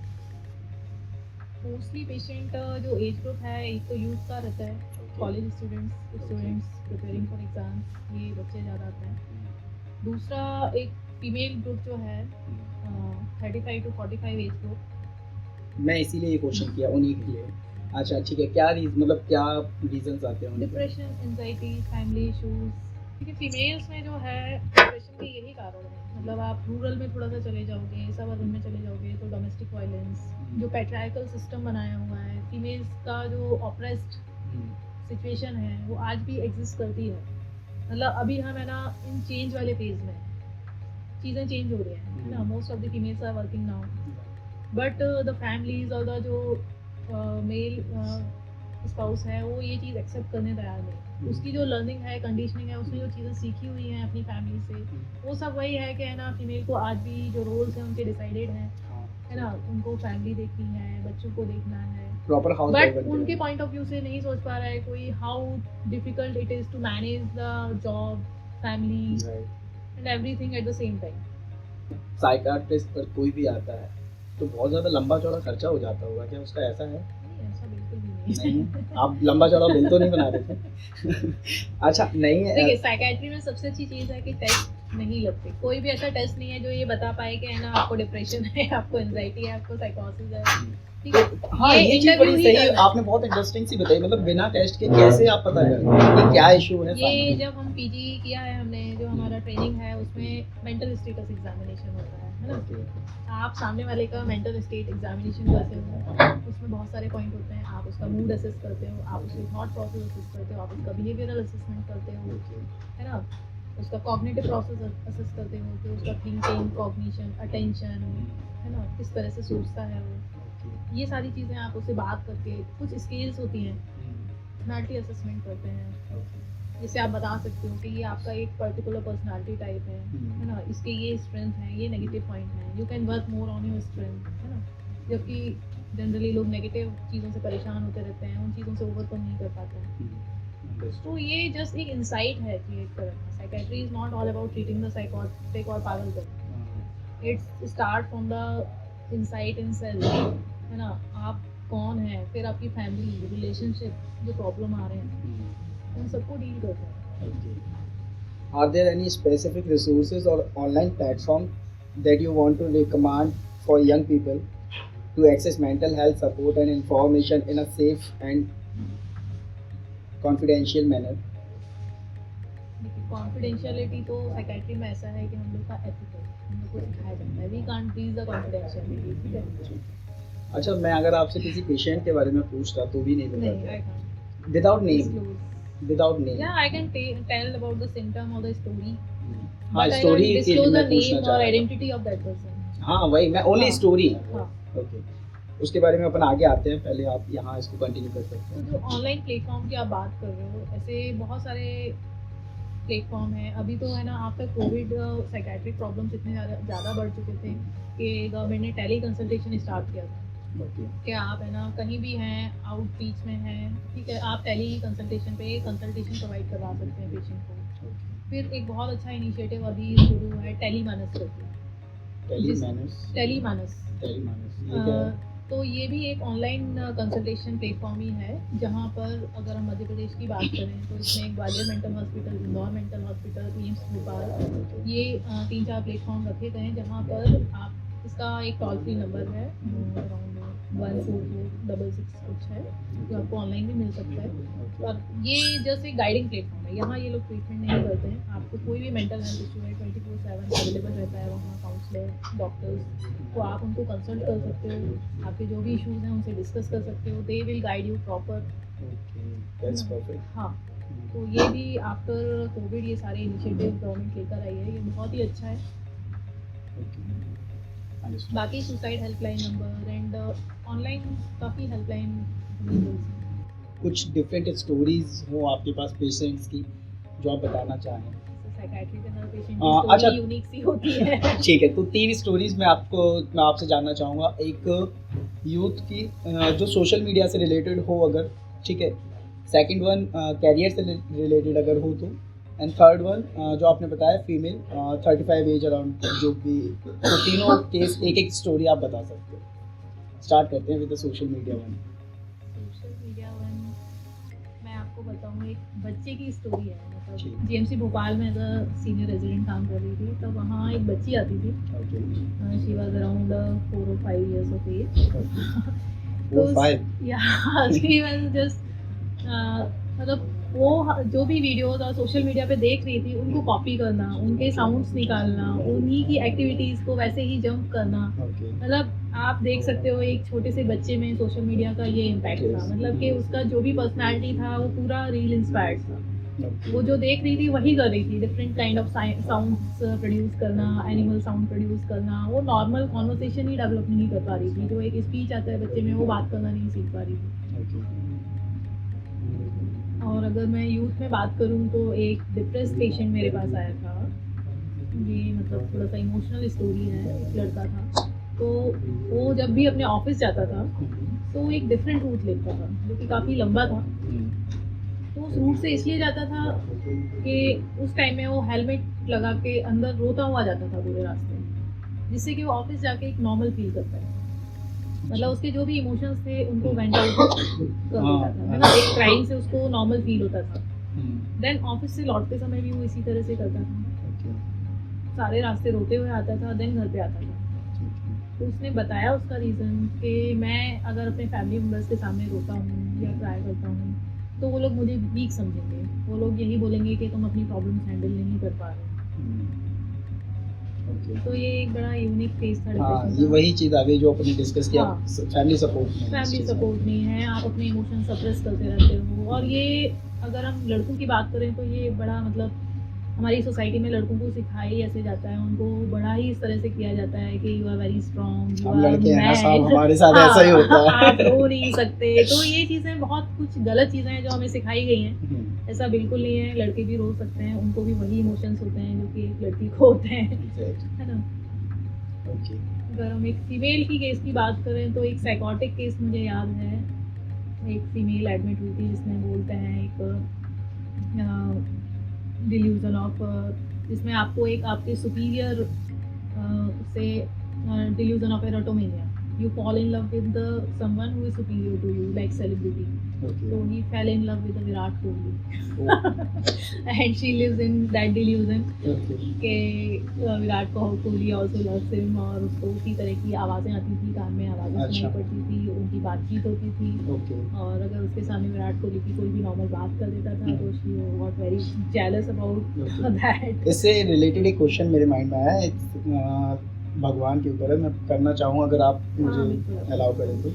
मोस्टली पेशेंट जो एज ग्रुप है एक तो यूथ का रहता है, college students preparing for exams, ये बच्चे ज़्यादा आते हैं। दूसरा एक फीमेल ग्रुप जो है 35 to 45 एज ग्रुप। मैं इसीलिए ये क्वेश्चन किया उन्हीं के लिए। अच्छा ठीक है, क्या मतलब क्या रीजंस आते हैं? Depression, anxiety, family issues. क्योंकि फीमेल्स में जो है डिप्रेशन के यही कारण है, मतलब आप रूरल में थोड़ा सा चले जाओगे, सबअर्बन में चले जाओगे तो डोमेस्टिक वायलेंस, जो पैट्रियार्कल सिस्टम बनाया हुआ है, फीमेल्स का जो ऑप्रेस्ड सिचुएशन है वो आज भी एग्जिस्ट करती है। मतलब अभी हम है ना इन चेंज वाले फेज में, चीज़ें चेंज हो रही हैं, है ना, most of the females are working now, but the families और द जो मेल स्पाउस है वो ये चीज़ एक्सेप्ट करने तैयार नहीं। उसकी जो लर्निंग है, कंडीशनिंग है, उसने जो चीज़ें सीखी हुई हैं अपनी फैमिली से, वो सब वही है कि है ना फीमेल को आज भी जो रोल्स हैं उनके डिसाइडेड हैं, है ना, उनको फैमिली देखनी है, बच्चों को देखना है, प्रॉपर हाउस, बट उनके पॉइंट ऑफ व्यू से नहीं सोच पा रहा है कोई how difficult it is to manage the job, family and everything at the same time. Psychiatrist पर कोई भी आता है तो बहुत ज़्यादा लंबा चौड़ा खर्चा हो जाता होगा, क्या उसका ऐसा है? नहीं, ऐसा बिल्कुल भी नहीं नहीं, आप लंबा चौड़ा बिल तो नहीं बना रहे थे? अच्छा नहीं है, देखिए साइकियाट्री में सबसे अच्छी चीज़ है कि टेस्ट नहीं लगते। कोई भी ऐसा टेस्ट नहीं है जो ये बता पाए कि है ना आपको डिप्रेशन है, आपको एंजाइटी है, आपको साइकोसिस है, ठीक है। हाँ ये चीज इंटरव्यू बड़ी ही सही है, करना है। आपने बहुत इंटरेस्टिंग सी बताई, मतलब बिना टेस्ट के कैसे आप पता करते हैं कि क्या इशू है। ये जब हम पीजी किया है हमने, जो हमारा ट्रेनिंग है उसमें मेंटल स्टेटस एग्जामिनेशन होता है ना। आप सामने वाले का मेंटल स्टेट एग्जामिनेशन करते हो, उसमें बहुत सारे पॉइंट होते हैं। आप उसका मूड असेस करते हो, आप उसके थॉट प्रोसेस असेस करते हो, आप उसका बिहेवियरल असेसमेंट करते हो, है ना। उसका कॉग्निटिव प्रोसेस असेस करते हो कि उसका थिंकिंग, कॉग्निशन, अटेंशन, है ना, किस तरह से सोचता है वो। ये सारी चीज़ें आप उससे बात करके, कुछ स्किल्स होती हैं, पर्सनालिटी असेसमेंट करते हैं, जिससे आप बता सकते हो कि ये आपका एक पर्टिकुलर पर्सनालिटी टाइप है ना, इसके ये स्ट्रेंथ है, ये नेगेटिव पॉइंट है, you can work more on your strength, है ना। जबकि जनरली लोग नेगेटिव चीज़ों से परेशान होते रहते हैं, उन चीज़ों से ओवरकम नहीं कर पाते हैं। तो ये जस्ट एक इंसाइट है क्रिएट करना। Psychiatry is not all about treating the psychotic और पागल कर। It's start from the insight in self, है ना। आप कौन है, फिर आपकी फैमिली, रिलेशनशिप, जो प्रॉब्लम आ रहे हैं उन सबको डील करता है। Are there any specific resources or online platform that you want to recommend for young people to access mental health support and information in a safe and confidential manner? देखिए, confidentiality तो psychiatry में ऐसा है कि हम लोग का ethical, हम लोग को सिखाया जाता है, we can't breach the confidentiality, ठीक है। अच्छा, मैं अगर आपसे किसी पेशेंट के बारे में पूछता तो भी नहीं नहीं, बताते? I can't without name? Disclose. Without name? या I can tell about the symptom और द स्टोरी, हाँ, बट आई स्टोरी कैन के लिए डिस्क्लोज मैं द पूछना नेम चाह और रहा था। Identity of that person. हाँ वही, मैं ओनली हाँ। स्टोरी। हाँ। ओके, उसके बारे में अपन आगे आते हैं, पहले आप यहाँ इसको कंटिन्यू कर सकते तो हैं। जो ऑनलाइन प्लेटफॉर्म की आप बात कर रहे हो, ऐसे बहुत सारे प्लेटफॉर्म है। अभी तो है ना, आफ्टर कोविड साइकेट्रिक प्रॉब्लम्स इतने ज़्यादा बढ़ चुके थे कि गवर्नमेंट ने टेली कंसल्टेशन स्टार्ट किया था कि आप है ना कहीं भी हैं, आउट रीच में हैं, ठीक है, आप टेली कंसल्टेशन पे कंसल्टेशन प्रोवाइड करवा सकते हैं पेशेंट को। फिर एक बहुत अच्छा इनिशिएटिव अभी शुरू हुआ है, टेलीमानस करके। टेलीमानस? टेलीमानस, टेलीमानस ये क्या है? तो ये भी एक ऑनलाइन कंसल्टेशन प्लेटफॉर्म ही है, जहाँ पर अगर हम मध्य प्रदेश की बात करें तो इसमें Gwalior mental hospital, Indore mental hospital, AIIMS Bhopal, ये 3-4 प्लेटफॉर्म रखे गए हैं, जहाँ पर आप, इसका एक टोल फ्री नंबर है, अराउंड 14466 कुछ है, जो आपको ऑनलाइन भी मिल सकता है। और ये जस्ट एक गाइडिंग प्लेटफॉर्म है, यहाँ ये लोग ट्रीटमेंट नहीं करते हैं। आपको कोई भी मेंटल हेल्थ इशू है 24/7 अवेलेबल रहता है वहाँ, काउंसलर, डॉक्टर्स, तो आप उनको कंसल्ट कर सकते हो, आपके जो भी इश्यूज हैं उनसे डिस्कस कर सकते हो, they will guide you proper. That's perfect. हाँ, तो ये भी आफ्टर कोविड ये सारे इनिशिएटिव गवर्नमेंट लेकर आई है, ये बहुत ही अच्छा है। बाकी suicide helpline number and online काफ़ी हेल्पलाइन अवेलेबल हैं। कुछ डिफरेंट स्टोरीज हो आपके पास पेशेंट्स की जो आप बताना चाहें? साइकेट्री के हर पेशेंट अच्छा। की यूनिक सी होती है। ठीक है, तो 3 स्टोरीज मैं आपसे जानना चाहूँगा। एक यूथ की जो सोशल मीडिया से रिलेटेड हो अगर, ठीक है। सेकंड वन कैरियर से रिलेटेड अगर हो तो, एंड थर्ड वन जो आपने बताया फीमेल 35 एज अराउंड, जो भी, तो तीनों केस एक स्टोरी आप बता सकते हो। स्टार्ट करते हैं with the social media one. Social media one मैं आपको बताऊँ, एक बच्चे की स्टोरी है। ठीक। मतलब जीएमसी भोपाल में एज अ सीनियर रेजिडेंट काम कर रही थी, तब वहाँ एक बच्ची आती थी, she was around 4 or 5 years of age. 4 5? Yeah, she was just मतलब वो जो भी वीडियोस और सोशल मीडिया पे देख रही थी, उनको कॉपी करना, उनके साउंड्स निकालना, उन्हीं की एक्टिविटीज़ को वैसे ही जंप करना। मतलब आप देख सकते हो एक छोटे से बच्चे में सोशल मीडिया का ये इम्पैक्ट था, मतलब कि उसका जो भी पर्सनालिटी था वो पूरा रील इंस्पायर्ड था। वो जो देख रही थी वही कर रही थी, different kind of sounds produce करना, एनिमल साउंड प्रोड्यूस करना। वो नॉर्मल कॉन्वर्सेशन ही डेवलप नहीं कर पा रही थी, जो एक स्पीच आता है बच्चे में, वो बात करना नहीं सीख पा रही थी। और अगर मैं यूथ में बात करूँ तो एक डिप्रेस पेशेंट मेरे पास आया था। ये मतलब थोड़ा सा इमोशनल स्टोरी है। एक लड़का था, तो वो जब भी अपने ऑफिस जाता था तो वो एक डिफरेंट रूट लेता था, जो कि काफ़ी लंबा था। तो उस रूट से इसलिए जाता था कि उस टाइम में वो हेलमेट लगा के अंदर रोता हुआ जाता था पूरे रास्ते में, जिससे कि वो ऑफिस जाके एक नॉर्मल फील करता है। मतलब उसके जो भी इमोशंस थे उनको वेंट आउट कर देता था, है ना। एक क्राइम से उसको नॉर्मल फील होता था। देन ऑफिस से लौटते समय भी वो इसी तरह से करता था। सारे रास्ते रोते हुए आता था, देन घर पे आता था। तो उसने बताया उसका रीज़न कि मैं अगर अपने फैमिली मेम्बर्स के सामने रोता हूँ या ट्राई करता हूँ तो वो लोग मुझे वीक समझेंगे, वो लोग यही बोलेंगे कि तुम अपनी प्रॉब्लम्स हैंडल नहीं कर पा रहे हो। तो ये एक बड़ा यूनिक फेस था हाँ, डिप्रेशन ये का। वही चीज़ आगे जो अपने डिस्कस किया, हाँ। फैमिली सपोर्ट नहीं है इस फैमिली चीज़ में। सपोर्ट नहीं है, आप अपने इमोशन सप्रेस करते रहते हो। और ये अगर हम लड़कों की बात करें तो ये बड़ा मतलब हमारी सोसाइटी में लड़कों को सिखाया ऐसे जाता है, उनको बड़ा ही इस तरह से किया जाता है कि you are very strong, you हम आर लड़के हैं ना साहब, मैन, हमारे साथ ऐसा ही होता है। आप रो नहीं सकते। तो ये चीज़ें बहुत कुछ गलत चीज़ें हैं जो हमें सिखाई गई हैं। ऐसा बिल्कुल नहीं है, लड़के भी रो सकते हैं, उनको भी वही इमोशंस होते हैं जो कि एक लड़की को होते हैं, है ना। ओके। अगर हम एक फीमेल की केस की बात करें तो एक साइकोटिक केस मुझे याद है। एक फीमेल एडमिट हुई थी जिसने बोलते हैं एक डिल्यूजन ऑफ, जिसमें आपको एक आपके सुपीरियर से delusion of erotomania, you fall in love with the someone who is superior to you, like celebrity. Okay. So he fell in love with the Virat Kohli and she lives in that delusion कि Virat Kohli also loves him और उसको उसी तरह की आवाज़ें आती थी, कान में आवाज़ें सुनाई पड़ती थी, उनकी बातचीत होती थी। और अगर उसके सामने विराट कोहली की कोई भी नॉर्मल बात कर देता था तो she got very jealous about that. इससे रिलेटेड एक क्वेश्चन मेरे माइंड में आया है, भगवान के ऊपर है, मैं करना चाहूँगा अगर आप मुझे अलाउ करें तो।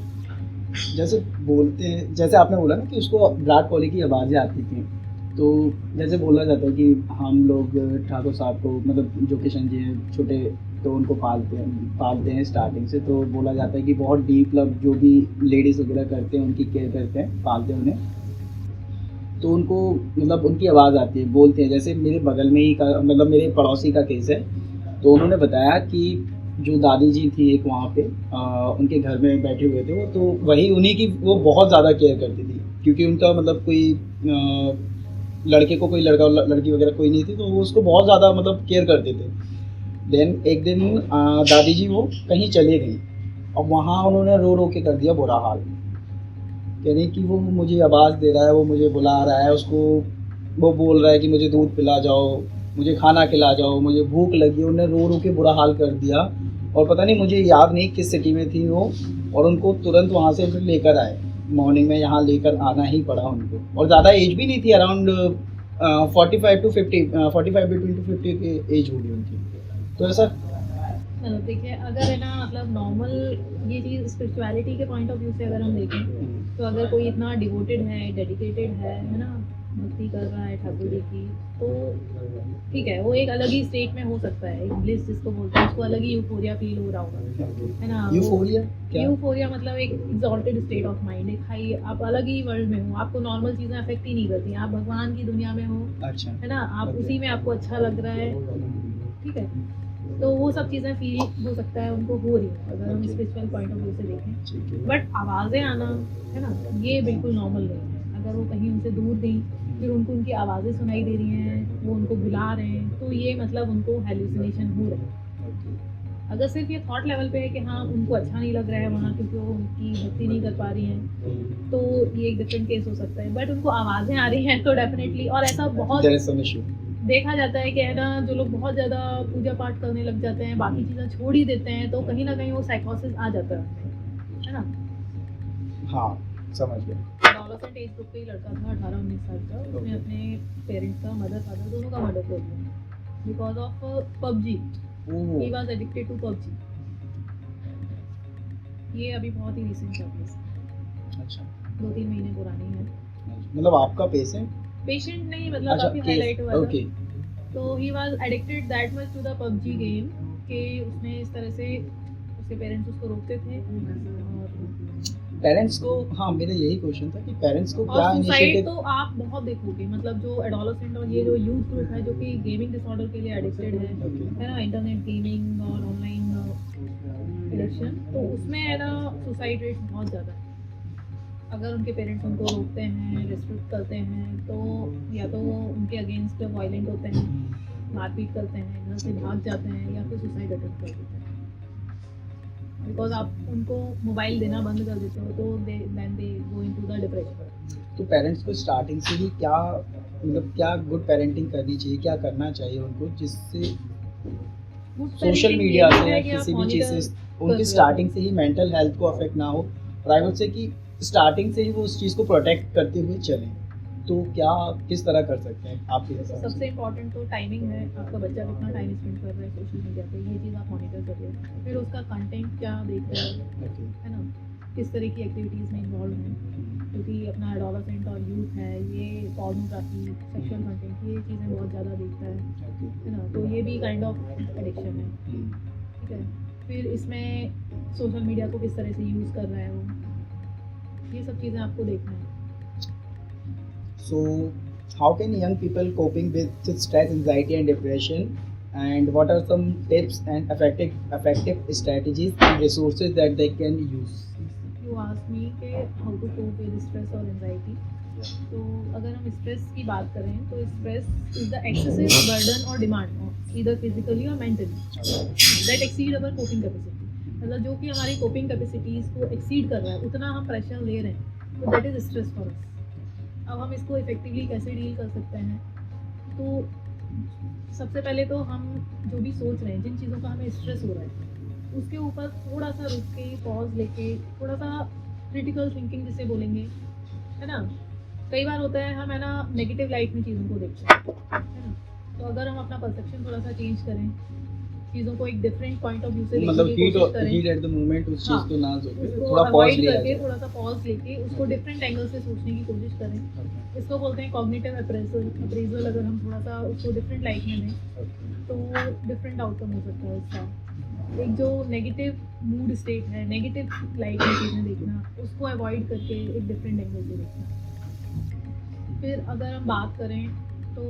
जैसे बोलते हैं, जैसे आपने बोला ना कि उसको विराट कोहली की आवाज़ें आती थी, तो जैसे बोला जाता है कि हम लोग ठाकुर साहब को, मतलब जो किशन जी हैं छोटे, तो उनको पालते हैं स्टार्टिंग से, तो बोला जाता है कि बहुत डीप लव जो भी लेडीज़ वगैरह करते हैं उनकी केयर करते हैं, पालते हैं उन्हें। तो उनको मतलब उनकी आवाज़ आती है, बोलते हैं। जैसे मेरे बगल में ही का, मतलब मेरे पड़ोसी का केस है, तो उन्होंने बताया कि जो दादी जी थी एक वहाँ पे उनके घर में बैठे हुए थे वो, तो वही उन्हीं की वो बहुत ज़्यादा केयर करती थी, क्योंकि उनका मतलब कोई लड़के को कोई लड़की वगैरह कोई नहीं थी, तो वो उसको बहुत ज़्यादा मतलब केयर करते थे। देन एक दिन दादी जी वो कहीं चले गई, और वहाँ उन्होंने रो रो के कर दिया बुरा हाल, कह रही कि वो मुझे आवाज़ दे रहा है, वो मुझे बुला रहा है, उसको वो बोल रहा है कि मुझे दूध पिला जाओ, मुझे खाना खिला जाओ, मुझे भूख लगी। उन्हें रो रो के बुरा हाल कर दिया, और पता नहीं मुझे याद नहीं किस सिटी में थी वो, और उनको तुरंत वहाँ से फिर लेकर आए, मॉर्निंग में यहाँ लेकर आना ही पड़ा उनको। और ज़्यादा एज भी नहीं थी, अराउंड 45 to 50, 45 बिटवीन टू 50 की एज होगी उनकी। तो ऐसा देखिए, अगर है ना मतलब नॉर्मल ये चीज़ स्पिरिचुअलिटी के पॉइंट ऑफ व्यू से अगर हम देखें तो अगर कोई इतना डिवोटेड है, डेडिकेटेड है ना, भक्ति कर रहा है ठाकुर जी की, तो ठीक है, वो एक अलग ही स्टेट में हो सकता है, एक ब्लिस जिसको बोलते हैं, उसको अलग ही यूफोरिया फील हो रहा होगा, है ना। यूफोरिया मतलब एक एक्सॉल्टेड स्टेट ऑफ माइंड, एक हाई, आप अलग ही वर्ल्ड में हो, आपको नॉर्मल चीज़ें अफेक्ट ही नहीं करती, आप भगवान की दुनिया में हो, अच्छा, है ना, आप उसी में आपको अच्छा लग रहा है, ठीक है। तो वो सब चीज़ें फील हो सकता है उनको हो रही है अगर हम स्पिरिचुअल पॉइंट ऑफ व्यू से देखें। बट आवाज़ें आना, है ना, ये बिल्कुल नॉर्मल नहीं है। अगर वो कहीं उनसे दूर गई, फिर उनको उनकी आवाज़ें सुनाई दे रही हैं, वो उनको बुला रहे हैं, तो ये मतलब उनको हेलुसिनेशन हो रहा है। अगर सिर्फ ये थॉट लेवल पे है कि हाँ उनको अच्छा नहीं लग रहा है वहाँ क्योंकि वो उनकी भक्ति नहीं कर पा रही हैं, तो ये एक डिफरेंट केस हो सकता है। बट उनको आवाज़ें आ रही हैं तो डेफिनेटली, और ऐसा बहुत देखा जाता है कि है ना, जो लोग बहुत ज़्यादा पूजा पाठ करने लग जाते हैं, बाकी चीज़ें छोड़ ही देते हैं, तो कहीं ना कहीं वो साइकोसिस आ जाता है ना। हाँ, समझ गया। एडोलेसेंट एज ग्रुप पे लड़का था 18-19 साल का, उसने अपने पेरेंट्स का, मदर फादर दोनों का मर्डर कर दिया because of PUBG. He was addicted to PUBG. ये अभी बहुत ही रिसेंट केस है। अच्छा, 2-3 महीने पुरानी है। मतलब आपका पेशेंट नहीं, मतलब काफी हाईलाइट हुआ था। तो he was addicted that much to the PUBG game कि उसने इस तरह से, उसके पेरेंट्स उसको रोकते थे, और पेरेंट्स को, हाँ मेरा यही क्वेश्चन था कि पेरेंट्स को क्या इनिशिएटिव। तो आप बहुत देखोगे, मतलब जो एडोलेसेंट और ये जो यूथ ग्रुप है जो कि गेमिंग डिसऑर्डर के लिए एडिक्टेड है ना, इंटरनेट गेमिंग और ऑनलाइन एडिक्शन, तो उसमें है ना सुसाइड रेट बहुत ज़्यादा है। अगर उनके पेरेंट्स उनको रोकते हैं, रिस्ट्रिक्ट करते हैं, तो या तो वो उनके अगेंस्ट वायलेंट होते हैं, मारपीट करते हैं, घर से भाग जाते हैं, या फिर सुसाइड अटेम्प्ट कर देते हैं। बिकॉज आप उनको मोबाइल देना बंद कर देते हो तो then they go into the depression. तो पेरेंट्स को स्टार्टिंग से ही क्या, मतलब क्या गुड पेरेंटिंग करनी चाहिए, क्या करना चाहिए उनको, जिससे Good सोशल parenting मीडिया ये से है या कि आप किसी भी चीज़ monitor से कर उनकी रहे हो। स्टार्टिंग से ही मेंटल हेल्थ को अफेक्ट ना हो, और आई वुड से कि स्टार्टिंग से ही वो उस चीज़ को प्रोटेक्ट करते हुए चलें, तो क्या किस तरह कर सकते हैं आपके हिसाब सबसे से? इम्पोर्टेंट तो टाइमिंग है, आपका बच्चा कितना टाइम स्पेंड कर रहा है सोशल मीडिया पे, ये चीज़ आप मॉनिटर करिए। फिर उसका कंटेंट क्या देख रहा है ओके। ना, किस तरह की एक्टिविटीज़ में इन्वॉल्व है, क्योंकि अपना एडोलेसेंट और यूथ है, ये पोर्नोग्राफी, सेक्सुअल कंटेंट, ये चीज़ें बहुत ज़्यादा देखता है ना, तो ये भी काइंड ऑफ एडिक्शन है, ठीक है। फिर इसमें सोशल मीडिया को किस तरह से यूज़ कर रहा है वो, ये सब चीज़ें आपको देखना है। So, how can young people coping with stress, anxiety, and depression? And what are some tips and effective strategies and resources that they can use? You ask me कि how to cope with stress और anxiety. तो अगर हम stress की बात करें तो stress is the excessive burden और डिमांड ईदर फिजिकली और mentally that exceed our coping capacity, मतलब जो कि हमारी कोपिंग कैपेसिटीज़ को एक्सीड कर रहा है, उतना हम प्रेशर ले रहे हैं, तो that is stress for us. अब हम इसको इफेक्टिवली कैसे डील कर सकते हैं, तो सबसे पहले तो हम जो भी सोच रहे हैं, जिन चीज़ों का हमें स्ट्रेस हो रहा है, उसके ऊपर थोड़ा सा रुक के, पॉज लेके, थोड़ा सा क्रिटिकल थिंकिंग जिसे बोलेंगे, है ना। कई बार होता है हम, है ना, नेगेटिव लाइट में चीज़ों को देखते हैं, है ना। तो अगर हम अपना परसेप्शन थोड़ा सा चेंज करें, चीज़ों को एक डिफरेंट पॉइंट ऑफ व्यू से मतलब देखने की कोशिश करें, हीट एट द मोमेंट उस चीज़ हाँ, को ना सोचें, उसको थोड़ा पॉज अवॉइड लिया करके, जाए। थोड़ा सा पॉज लेके उसको डिफरेंट एंगल से सोचने की कोशिश करें। इसको बोलते हैं कॉग्निटिव अप्रेजल। अगर हम थोड़ा सा उसको डिफरेंट लाइट में दें तो डिफरेंट आउटकम हो सकता है उसका। एक जो नेगेटिव मूड स्टेट है, नेगेटिव लाइट में चीज़ें देखना, उसको अवॉइड करके एक डिफरेंट एंगल से देखना। फिर अगर हम बात करें तो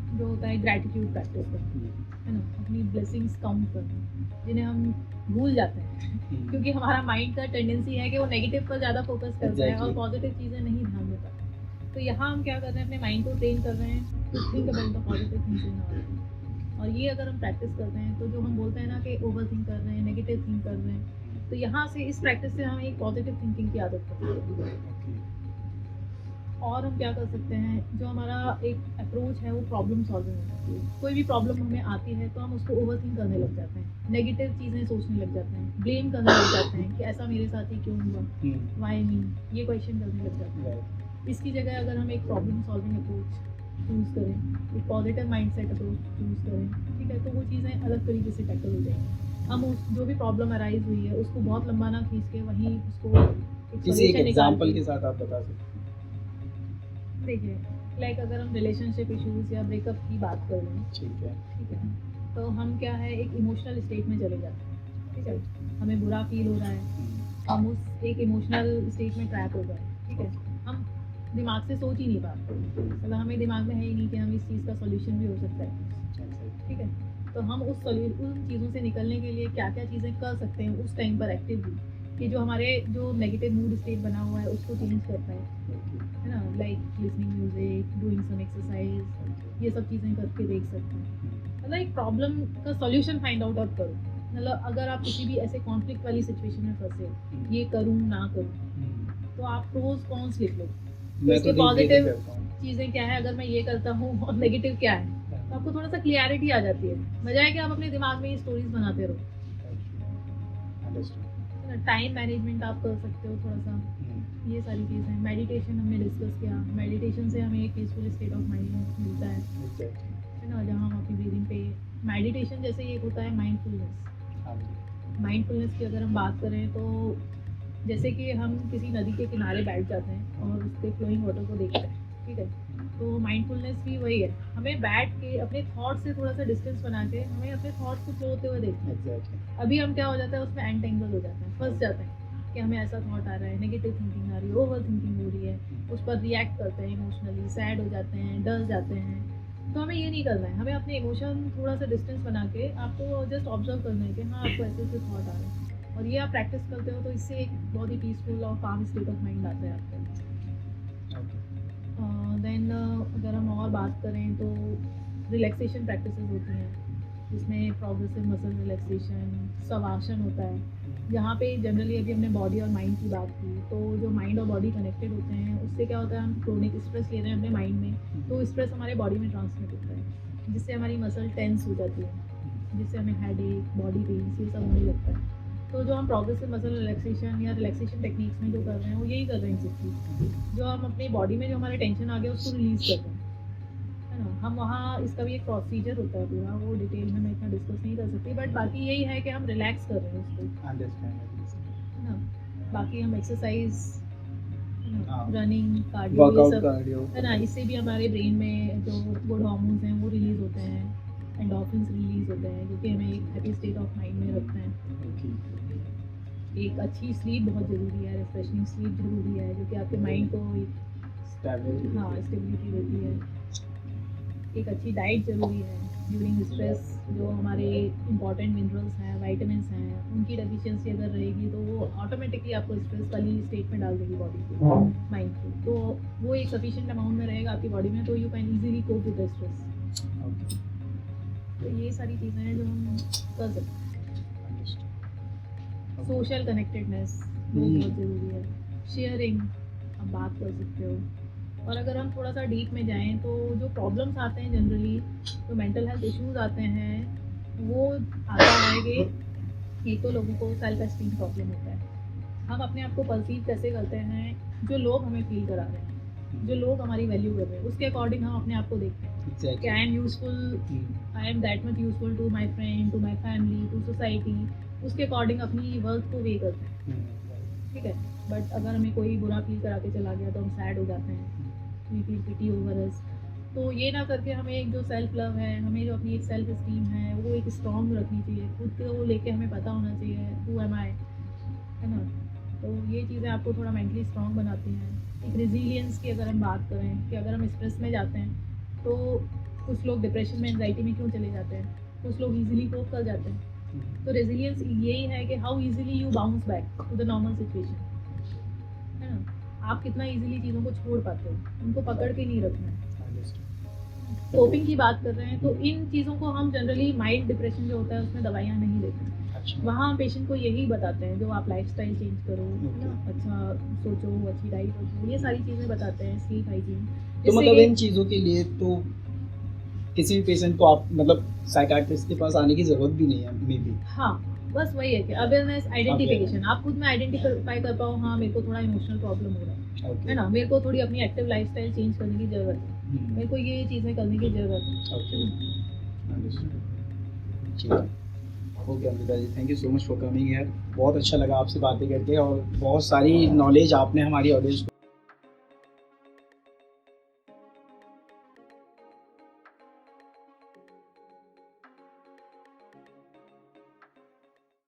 जो होता है ग्रैटिट्यूड प्रैक्टिस करना, है ना, अपनी ब्लेसिंग्स काउंट करना, जिन्हें हम भूल जाते हैं क्योंकि हमारा माइंड का टेंडेंसी है कि वो नेगेटिव पर ज़्यादा फोकस करता है और पॉजिटिव चीज़ें नहीं ध्यान देता। तो यहाँ हम क्या कर रहे हैं, अपने माइंड को ट्रेन कर रहे हैं to think about the positive things in our life. और ये अगर हम प्रैक्टिस करते हैं तो जो हम बोलते हैं ना कि ओवर थिंक कर रहे हैं, नेगेटिव थिंक कर रहे हैं, तो यहाँ से इस प्रैक्टिस से हमें एक पॉजिटिव थिंकिंग की आदत पड़ती है। और हम क्या कर सकते हैं, जो हमारा एक अप्रोच है वो प्रॉब्लम सॉल्विंग है। कोई भी प्रॉब्लम हमें आती है तो हम उसको ओवर थिंक करने लग जाते हैं, नेगेटिव चीज़ें सोचने लग जाते हैं, ब्लेम करने लग जाते हैं कि ऐसा मेरे साथ ही क्यों हुआ, वाई मी, ये क्वेश्चन करने लग जाते हैं। इसकी जगह अगर हम एक प्रॉब्लम सॉल्विंग अप्रोच चूज़ करें, एक पॉजिटिव माइंडसेट अप्रोच चूज़ करें, ठीक है, तो वो चीज़ें अलग तरीके से टैकल हो जाएंगी। हम उस जो भी प्रॉब्लम अराइज हुई है उसको बहुत लंबा ना खींच के वहीं उसको किसी एक एग्जांपल के साथ आप बता सकते हैं। देखिए, लाइक अगर हम रिलेशनशिप इश्यूज या ब्रेकअप की बात कर रहे हैं, ठीक है, तो हम क्या है, एक इमोशनल स्टेट में चले जाते हैं, ठीक है, हमें बुरा फील हो रहा है, हम उस एक इमोशनल स्टेट में ट्रैप हो गए, ठीक है, हम दिमाग से सोच ही नहीं पाते, मतलब हमें दिमाग में है ही नहीं कि हम इस चीज़ का सोल्यूशन भी हो सकता है, ठीक है। तो हम उन चीज़ों से निकलने के लिए क्या क्या चीज़ें कर सकते हैं उस टाइम पर एक्टिवली, कि जो हमारे जो नेगेटिव मूड स्टेट बना हुआ है उसको चेंज करता है ना, like listening music, doing some exercise, ये सब चीज़ें करके देख सकते हैं। मतलब एक प्रॉब्लम का सॉल्यूशन फाइंड आउट आप करो, मतलब अगर आप किसी भी ऐसे कॉन्फ्लिक्ट वाली सिचुएशन में फंसे, ये करूँ ना करूँ, तो आप प्रोज कॉन्स लिख लो, इसके पॉजिटिव चीज़ें क्या है अगर मैं ये करता हूँ, और नेगेटिव क्या है, तो आपको थोड़ा सा क्लियरिटी आ जाती है, बजाय कि आप अपने दिमाग में ये स्टोरीज बनाते रहो। टाइम मैनेजमेंट आप कर सकते हो थोड़ा सा, ये सारी चीज़ें। मेडिटेशन हमने डिस्कस किया, मेडिटेशन से हमें एक पीसफुल स्टेट ऑफ माइंड मिलता है ना, जहाँ हम अपनी ब्रीदिंग पे, मेडिटेशन जैसे एक होता है माइंडफुलनेस। माइंडफुलनेस की अगर हम बात करें तो जैसे कि हम किसी नदी के किनारे बैठ जाते हैं और उसके फ्लोइंग वाटर को देखते हैं, ठीक है, तो माइंडफुलनेस भी वही है, हमें बैठ के अपने थॉट से थोड़ा सा डिस्टेंस बना के हमें अपने थॉट्स को फ्लो होते हुए देखना है। अभी हम क्या हो जाता है, उसमें एंटेंगल हो जाते हैं, फंस जाते हैं कि हमें ऐसा थॉट आ रहा है, नेगेटिव थिंकिंग आ रही है, ओवर थिंकिंग हो रही है, उस पर रिएक्ट करते हैं, इमोशनली सैड हो जाते हैं, डर जाते हैं। तो हमें ये नहीं करना है, हमें अपने इमोशन थोड़ा सा डिस्टेंस बना के आपको जस्ट ऑब्जर्व करना है कि हाँ आपको ऐसे ऐसे थॉट आ रहे हैं, और ये आप प्रैक्टिस करते हो तो इससे एक बहुत ही पीसफुल और काम स्टेट ऑफ माइंड आता है आपको। देन अगर हम और बात करें तो रिलैक्सेशन प्रैक्टिसेस होती हैं, जिसमें प्रोग्रेसिव मसल रिलैक्सेशन, शवासन होता है, जहाँ पे जनरली अभी हमने बॉडी और माइंड की बात की, तो जो माइंड और बॉडी कनेक्टेड होते हैं उससे क्या होता है, हम क्रोनिक स्ट्रेस ले रहे हैं अपने माइंड में, तो स्ट्रेस हमारे बॉडी में ट्रांसमिट होता है, जिससे हमारी मसल टेंस हो जाती है, जिससे हमें हेडेक, बॉडी पेन्स ये सब होने लगता है। तो जो हम प्रोग्रेसिव मसल रिलैक्सेशन या रिलैक्सेशन टेक्निक्स में जो कर रहे हैं वो यही कर रहे हैं एक्चुअली, जो हम अपनी बॉडी में जो हमारे टेंशन आ गया उसको रिलीज़ कर रहे हैं, है ना। हम वहाँ इसका भी एक प्रोसीजर होता है पूरा, वो डिटेल में मैं इतना डिस्कस नहीं कर सकती, बट बाकी यही है कि हम रिलैक्स कर रहे हैं उसको, है ना। बाकी हम एक्सरसाइज, रनिंग, कार्डियो, ये वर्कआउट सब, कार्डियो है ना। इससे भी हमारे ब्रेन में जो गुड हार्मोन्स हैं वो रिलीज़ होते हैं, एंडोर्फिन्स रिलीज़ होते हैं, जो कि हमें एक हैप्पी स्टेट ऑफ माइंड में रखते हैं। एक अच्छी स्लीप बहुत ज़रूरी है, रिफ्रेशिंग स्लीप ज़रूरी है, जो कि आपके माइंड को एक स्टेबिलिटी देती है। एक अच्छी डाइट ज़रूरी है ड्यूरिंग स्ट्रेस, जो हमारे इंपॉर्टेंट मिनरल्स हैं, वाइटामिन्स हैं, उनकी डेफिशिएंसी अगर रहेगी तो वो ऑटोमेटिकली आपको स्ट्रेस वाली स्टेट में डाल देगी बॉडी को, माइंड को। तो वो एक सफिशिएंट अमाउंट में रहेगा आपकी बॉडी में, तो you can easily cope with the stress. तो ये सारी चीज़ें हैं जो हम कर सकते हैं। सोशल कनेक्टेडनेस वो बहुत ज़रूरी है, शेयरिंग, आप बात कर सकते हो। और अगर हम थोड़ा सा डीप में जाएं तो जो प्रॉब्लम्स आते हैं जनरली, जो मेंटल हेल्थ इश्यूज आते हैं, वो आता है कि एक तो लोगों को सेल्फ एस्टीम प्रॉब्लम होता है। हम अपने आप को परसीव कैसे करते हैं, जो लोग हमें फील करा रहे हैं, जो लोग हमारी वैल्यू कर रहे हैं, उसके अकॉर्डिंग हम अपने आप को देखते हैं कि I am useful, I am that much useful to my friend, to my family, to society. उसके अकॉर्डिंग अपनी वर्थ को वे करते हैं, ठीक है। बट अगर हमें कोई बुरा फील करा के चला गया तो हम सैड हो जाते हैं, we feel pity over us. तो ये ना करके हमें एक जो सेल्फ लव है, हमें जो अपनी एक सेल्फ इस्टीम है, वो एक स्ट्रॉन्ग रखनी चाहिए, खुद को लेके हमें पता होना चाहिए हु एम आई, है ना। तो ये चीज़ें आपको थोड़ा मेंटली स्ट्रॉन्ग बनाती हैं। एक रेजिलियंस की अगर हम बात करें कि अगर हम स्ट्रेस में जाते हैं तो कुछ लोग डिप्रेशन में, एंजाइटी में क्यों चले जाते हैं, कुछ लोग ईजिली कोप कर जाते हैं। तो रेजिलियंस यही है कि how easily you bounce back to the normal situation, है ना। आप कितना इजीली चीज़ों को छोड़ पाते हो, उनको पकड़ के नहीं रखना है। कोपिंग की बात कर रहे हैं तो इन चीज़ों को हम जनरली माइल्ड डिप्रेशन जो होता है उसमें दवाइयाँ नहीं देते हैं। वहाँ हम पेशेंट को यही बताते हैं, जो आप लाइफस्टाइल चेंज करो, है ना, अच्छा सोचो, अच्छी डाइट रखो, ये सारी चीज़ें बताते हैं, स्लीप हाइजीन। तो मतलब इन चीज़ों के लिए तो किसी भी पेशेंट को आप मतलब साइकियाट्रिस्ट के पास आने की ज़रूरत भी नहीं है मे बी। हाँ, बस वही है कि अवेयरनेस, आइडेंटिफिकेशन, आप खुद में आइडेंटिफाई कर पाओ, हाँ मेरे को थोड़ा इमोशनल प्रॉब्लम हो रहा है ना, मेरे को थोड़ी अपनी एक्टिव लाइफस्टाइल चेंज करने की ज़रूरत है, मेरे को ये चीज़ें करने की ज़रूरत है। ठीक है, okay Amrita ji, thank you so much for coming here. बहुत अच्छा लगा आपसे बातें करके और बहुत सारी नॉलेज आपने हमारी ऑडियंस